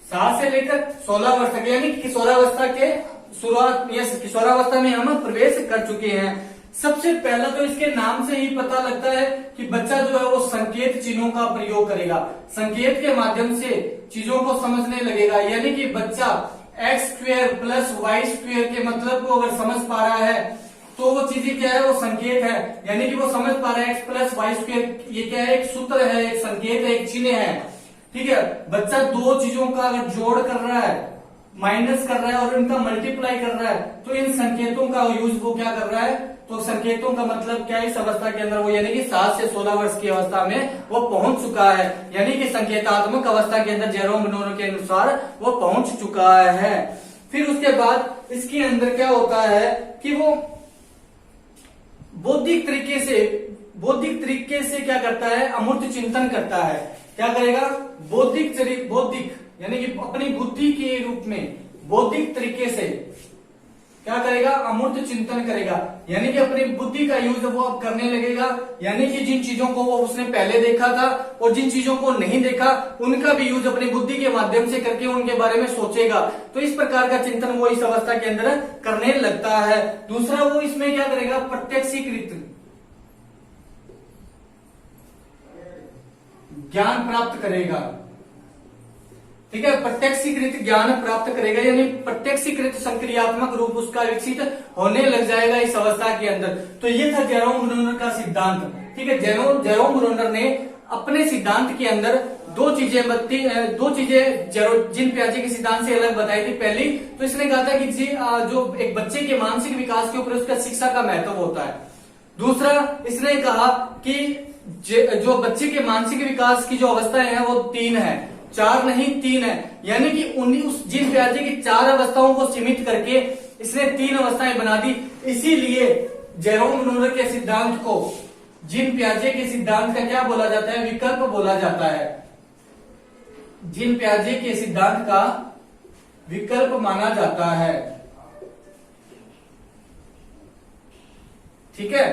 7 से लेकर 16 वर्ष तक, यानी कि किशोरावस्था के शुरुआत या किशोरावस्था में हम प्रवेश कर चुके हैं। सबसे पहला तो इसके नाम से ही पता लगता है कि बच्चा जो है वो संकेत चिन्हों का प्रयोग करेगा, संकेत के माध्यम से चीजों को समझने लगेगा। यानी कि बच्चा x² प्लस y² के मतलब को अगर समझ पा रहा है तो वो चीजें क्या है, वो संकेत है। यानी कि वो समझ पा रहा है x प्लस y², ये क्या है, एक सूत्र है, एक संकेत है, एक चिन्ह है। ठीक है, बच्चा दो चीजों का अगर जोड़ कर रहा है, माइनस कर रहा है और इनका मल्टीप्लाई कर रहा है तो इन संकेतों का यूज वो क्या कर रहा है, तो संकेतों का मतलब क्या है इस अवस्था के अंदर वो, यानी कि 7 से 16 वर्ष की अवस्था में वो पहुंच चुका है। यानी कि संकेतात्मक अवस्था के अंदर जेरोम ब्रूनर के अनुसार वो पहुंच चुका है। फिर उसके बाद इसके अंदर क्या होता है कि वो बौद्धिक तरीके से क्या करता है, अमूर्त चिंतन करता है। क्या करेगा, बौद्धिक यानी कि अपनी बुद्धि के रूप में बौद्धिक तरीके से क्या करेगा, अमूर्त चिंतन करेगा। यानी कि अपनी बुद्धि का यूज वो अब करने लगेगा। यानी कि जिन चीजों को वो उसने पहले देखा था और जिन चीजों को नहीं देखा उनका भी यूज अपनी बुद्धि के माध्यम से करके उनके बारे में सोचेगा। तो इस प्रकार का चिंतन वो इस अवस्था के अंदर करने लगता है। दूसरा वो इसमें क्या करेगा, प्रत्यक्षीकृत ज्ञान प्राप्त करेगा। ठीक है, प्रत्यक्षीकृत ज्ञान प्राप्त करेगा, यानी प्रत्यक्षीकृत संक्रियात्मक रूप उसका विकसित होने लग जाएगा इस अवस्था के अंदर। तो ये था जेरोम ब्रूनर का सिद्धांत। ठीक है, जेरोम ब्रूनर ने अपने सिद्धांत के अंदर दो चीजें जीन पियाजे के सिद्धांत से अलग बताई थी। पहली तो इसने कहा था कि जो एक बच्चे के मानसिक विकास के ऊपर उसका शिक्षा का महत्व होता है। दूसरा इसने कहा कि जो बच्चे के मानसिक विकास की जो अवस्थाएं हैं वो 3 है, 4 नहीं 3 है। यानी कि उस जीन पियाजे की 4 अवस्थाओं को सीमित करके इसने 3 अवस्थाएं बना दी। इसीलिए जेरोम ब्रूनर के सिद्धांत को जीन पियाजे के सिद्धांत का क्या बोला जाता है, विकल्प बोला जाता है। जीन पियाजे के सिद्धांत का विकल्प माना जाता है। ठीक है,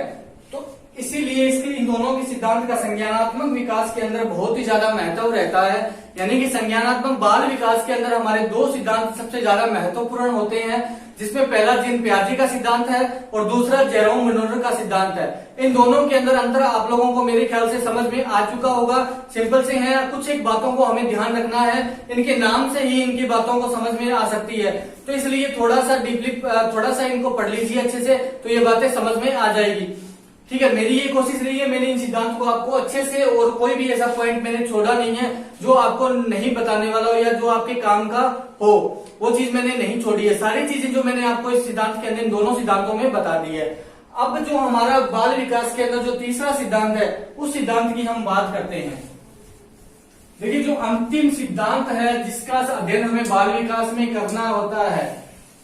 तो इसीलिए इसके इन दोनों के सिद्धांत का संज्ञानात्मक विकास के अंदर बहुत ही ज्यादा महत्व रहता है। यानी कि संज्ञानात्मक बाल विकास के अंदर हमारे 2 सिद्धांत सबसे ज्यादा महत्वपूर्ण होते हैं, जिसमें पहला जीन पियाजे का सिद्धांत है और दूसरा जेरोम ब्रूनर का सिद्धांत है। इन दोनों के अंदर अंतर आप लोगों को मेरे ख्याल से समझ में आ चुका होगा। सिंपल से है, कुछ एक बातों को हमें ध्यान रखना है, इनके नाम से ही इनकी बातों को समझ में आ सकती है। तो इसलिए थोड़ा सा इनको पढ़ लीजिए अच्छे से, तो ये बातें समझ में आ जाएगी। ठीक है, मेरी ये कोशिश रही है, मैंने इन सिद्धांत को आपको अच्छे से, और कोई भी ऐसा पॉइंट मैंने छोड़ा नहीं है जो आपको नहीं बताने वाला हो या जो आपके काम का हो, वो चीज मैंने नहीं छोड़ी है। सारी चीजें जो मैंने आपको इस सिद्धांत के अंदर, इन दोनों सिद्धांतों में बता दी है। अब जो हमारा बाल विकास के अंदर जो तीसरा सिद्धांत है, उस सिद्धांत की हम बात करते हैं। देखिए, जो अंतिम सिद्धांत है जिसका अध्ययन हमें बाल विकास में करना होता है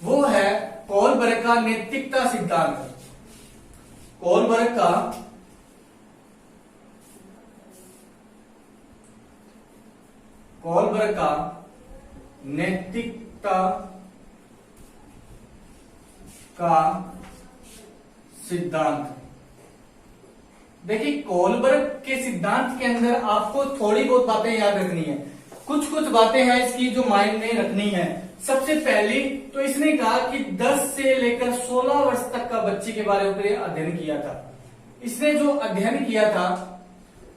वो है कोलबर्ग का नैतिकता सिद्धांत। कोलबर्ग का नैतिकता का सिद्धांत। देखिए, कोलबर्ग के सिद्धांत के अंदर आपको थोड़ी बहुत बातें याद रखनी है। कुछ कुछ बातें हैं इसकी जो माइंड में रखनी है। सबसे पहली तो इसने कहा कि 10 से लेकर 16 वर्ष तक का बच्चे के बारे में अध्ययन किया था। इसने जो अध्ययन किया था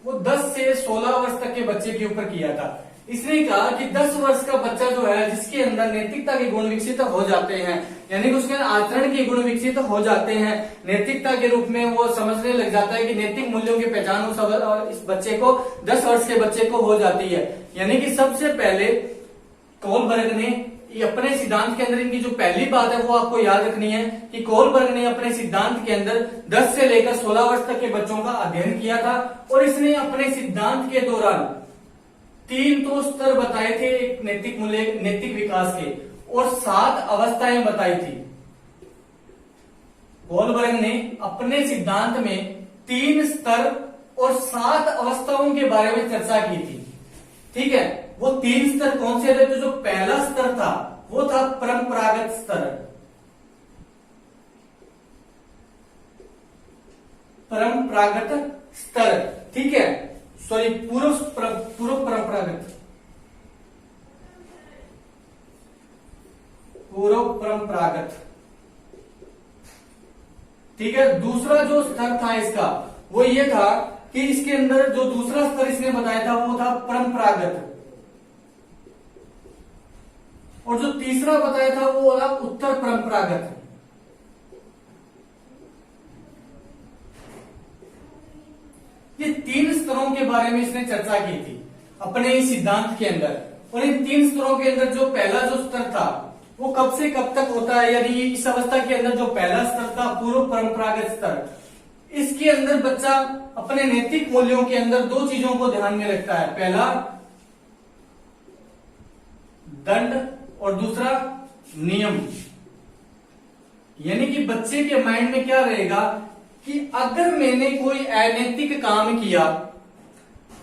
वो 10 से 16 वर्ष तक के बच्चे के ऊपर किया था। इसने कहा कि 10 वर्ष का बच्चा जो है जिसके अंदर नैतिकता के गुण विकसित हो जाते हैं, यानी कि उसके आचरण के गुण विकसित हो जाते हैं, नैतिकता के रूप में वो समझने लग जाता है कि नैतिक मूल्यों की पहचान इस बच्चे को 10 वर्ष के बच्चे को हो जाती है। यानी कि सबसे पहले कोलबर्ग ने अपने सिद्धांत के अंदर इनकी जो पहली बात है वो आपको याद रखनी है कि कोलबर्ग ने अपने सिद्धांत के अंदर 10 से लेकर 16 वर्ष तक के बच्चों का अध्ययन किया था और इसने अपने सिद्धांत के दौरान 3 तो स्तर बताए थे एक नैतिक मूल्य नैतिक विकास के और 7 अवस्थाएं बताई थी। कोलबर्ग ने अपने सिद्धांत में 3 स्तर और 7 अवस्थाओं के बारे में चर्चा की थी। ठीक है, वो 3 स्तर कौन से थे? तो जो पहला स्तर था वो था परंपरागत स्तर। परंपरागत स्तर, ठीक है, सॉरी पूर्व परंपरागत, पूर्व परंपरागत, ठीक है। दूसरा जो स्तर था इसका वो ये था कि इसके अंदर जो दूसरा स्तर इसने बताया था वो था परंपरागत, और जो तीसरा बताया था वो था उत्तर परंपरागत। ये 3 स्तरों के बारे में इसने चर्चा की थी अपने इस सिद्धांत के अंदर। और इन 3 स्तरों के अंदर जो पहला जो स्तर था वो कब से कब तक होता है, यानी इस अवस्था के अंदर जो पहला स्तर था पूर्व परंपरागत स्तर, इसके अंदर बच्चा अपने नैतिक मूल्यों के अंदर 2 चीजों को ध्यान में रखता है। पहला दंड और दूसरा नियम। यानी कि बच्चे के माइंड में क्या रहेगा कि अगर मैंने कोई अनैतिक काम किया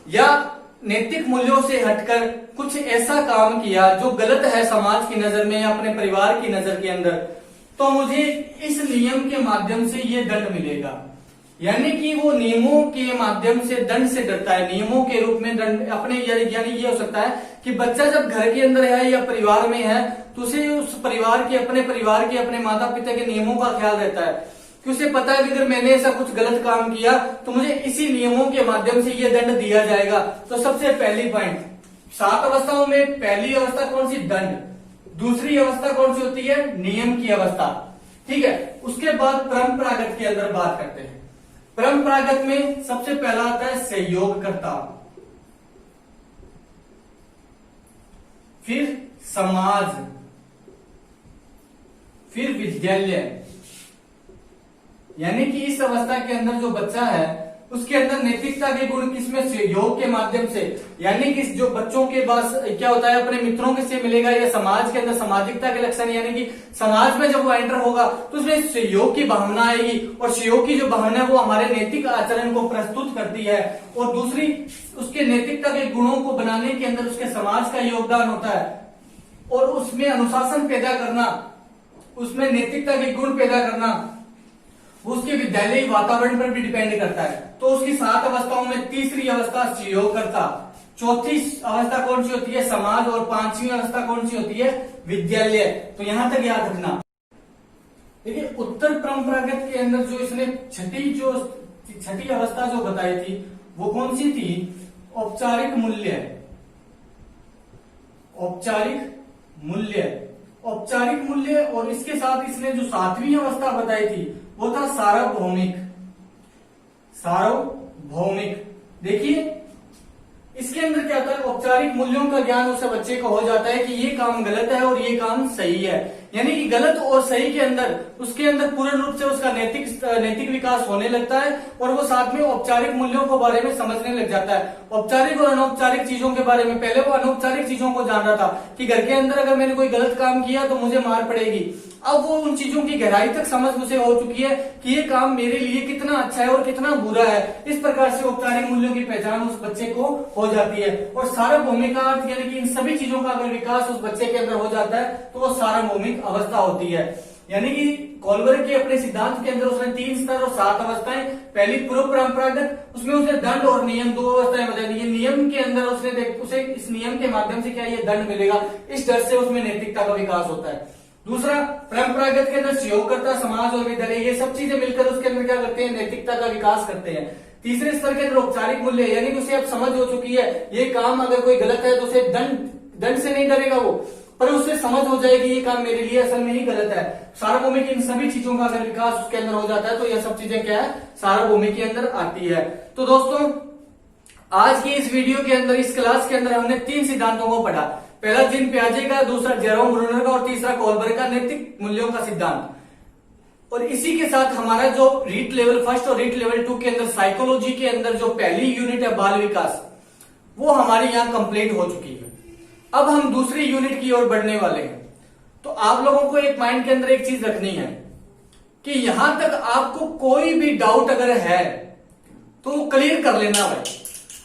या नैतिक मूल्यों से हटकर कुछ ऐसा काम किया जो गलत है समाज की नजर में या अपने परिवार की नजर के अंदर, तो मुझे इस नियम के माध्यम से ये दंड मिलेगा। यानी कि वो नियमों के माध्यम से दंड से डरता है, नियमों के रूप में दंड अपने, यानी ये हो सकता है कि बच्चा जब घर के अंदर है या परिवार में है तो उसे उस परिवार के अपने माता पिता के नियमों का ख्याल रहता है कि उसे पता है कि अगर मैंने ऐसा कुछ गलत काम किया तो मुझे इसी नियमों के माध्यम से ये दंड दिया जाएगा। तो सबसे पहली पॉइंट, 7 अवस्थाओं में पहली अवस्था कौन सी? दंड। दूसरी अवस्था कौन सी होती है? नियम की अवस्था। ठीक है, उसके बाद परंपरागत के अंदर बात करते हैं। परंपरागत में सबसे पहला आता है सहयोगकर्ता, फिर समाज, फिर विद्यालय। यानी कि इस अवस्था के अंदर जो बच्चा है उसके अंदर नैतिकता के गुण किसमें? सहयोग के माध्यम से। यानी कि जो बच्चों के पास क्या होता है अपने मित्रों के से मिलेगा या समाज के अंदर सामाजिकता के लक्षण, यानी कि समाज में जब वो एंटर होगा तो उसमें सहयोग की भावना आएगी और सहयोग की जो भावना है वो हमारे नैतिक आचरण को प्रस्तुत करती है। और दूसरी उसके नैतिकता के गुणों को बनाने के अंदर उसके समाज का योगदान होता है और उसमें अनुशासन पैदा करना, उसमें नैतिकता के गुण पैदा करना वो उसके विद्यालयी वातावरण पर भी डिपेंड करता है। तो उसकी 7 अवस्थाओं में तीसरी अवस्था सहयोगकर्ता, चौथी अवस्था कौन सी होती है? समाज, और 5वीं अवस्था कौन सी होती है? विद्यालय। तो यहां तक याद रखना। देखिए उत्तर परंपरागत के अंदर जो इसने छठी अवस्था जो बताई थी वो कौन सी थी? औपचारिक मूल्य। औपचारिक मूल्य, औपचारिक मूल्य। और इसके साथ इसने जो 7वीं अवस्था बताई थी वो था सार्वभौमिक। सार्वभौमिक, देखिए इसके अंदर क्या होता है? औपचारिक मूल्यों का ज्ञान उस बच्चे को हो जाता है कि ये काम गलत है और ये काम सही है। यानी कि गलत और सही के अंदर उसके अंदर पूर्ण रूप से उसका नैतिक विकास होने लगता है और वो साथ में औपचारिक मूल्यों के बारे में समझने लग जाता है। औपचारिक और अनौपचारिक चीजों के बारे में पहले वो अनौपचारिक चीजों को जान रहा था कि घर के अंदर अगर मैंने कोई गलत काम किया तो मुझे मार पड़ेगी। अब वो उन चीजों की गहराई तक समझ उसे हो चुकी है कि ये काम मेरे लिए कितना अच्छा है और कितना बुरा है। इस प्रकार से औपचारिक मूल्यों की पहचान उस बच्चे को हो जाती है। और सार्वभौमिक का अर्थ यानी कि इन सभी चीजों का अगर विकास उस बच्चे के अंदर हो जाता है तो वो सार्वभौमिक अवस्था होती है। यानी कि कोलबर्ग के अपने सिद्धांत के अंदर उसने 3 स्तर और 7 अवस्थाएं, पहली पूर्व परंपरागत, उसमें उसने दंड और नियम 2 अवस्थाएं बताई। ये नियम के अंदर उसने उसे इस नियम के माध्यम से क्या ये दंड मिलेगा, इस डर से उसमें नैतिकता का विकास होता है। दूसरा, परंपरागत के अंदर सहयोगकर्ता समाज और विद्यालय, ये सब चीजें मिलकर उसके अंदर क्या करते हैं, नैतिकता का विकास करते हैं। तीसरे स्तर के अंदर औपचारिक मूल्य, यानी कि उसे अब समझ हो चुकी है, ये काम अगर कोई गलत है तो उसे दंड से नहीं डरेगा वो, पर उससे समझ हो जाएगी ये काम मेरे लिए असल में ही गलत है। सार्वभौमिक, इन सभी चीजों का अगर विकास उसके अंदर हो जाता है तो यह सब चीजें क्या है, सार्वभौमिक के अंदर आती है। तो दोस्तों, आज की इस वीडियो के अंदर, इस क्लास के अंदर हमने 3 सिद्धांतों को पढ़ा। पहला जीन पियाजे का, दूसरा जेरोम ब्रूनर का और तीसरा कोलबर्ग का नैतिक मूल्यों का सिद्धांत। और इसी के साथ हमारा जो रीट लेवल 1 और रीट लेवल 2 के अंदर साइकोलॉजी के अंदर जो पहली यूनिट है बाल विकास, वो हमारी यहाँ कंप्लीट हो चुकी है। अब हम दूसरी यूनिट की ओर बढ़ने वाले हैं। तो आप लोगों को एक माइंड के अंदर एक चीज रखनी है कि यहां तक आपको कोई भी डाउट अगर है तो क्लियर कर लेना भाई।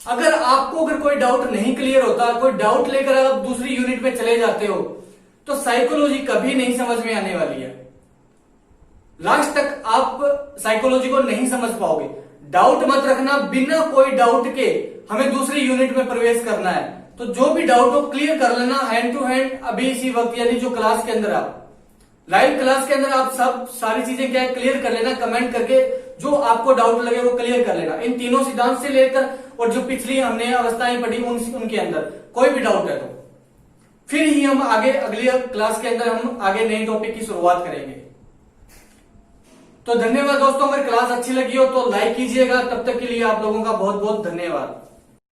अगर आपको कोई डाउट नहीं क्लियर होता, कोई डाउट लेकर आप दूसरी यूनिट में चले जाते हो, तो साइकोलॉजी कभी नहीं समझ में आने वाली है। लास्ट तक आप साइकोलॉजी को नहीं समझ पाओगे। डाउट मत रखना, बिना कोई डाउट के हमें दूसरी यूनिट में प्रवेश करना है। तो जो भी डाउट हो क्लियर कर लेना हैंड टू हैंड अभी इसी वक्त, यानी जो क्लास के अंदर आप लाइव क्लास के अंदर आप सब सारी चीजें क्या है क्लियर कर लेना, कमेंट करके जो आपको डाउट लगे वो क्लियर कर लेना। इन तीनों सिद्धांत से लेकर और जो पिछली हमने अवस्थाएं पढ़ी उनके अंदर कोई भी डाउट है तो फिर ही हम आगे अगली क्लास के अंदर हम आगे नए टॉपिक की शुरुआत करेंगे। तो धन्यवाद दोस्तों, अगर क्लास अच्छी लगी हो तो लाइक कीजिएगा। तब तक के लिए आप लोगों का बहुत बहुत धन्यवाद।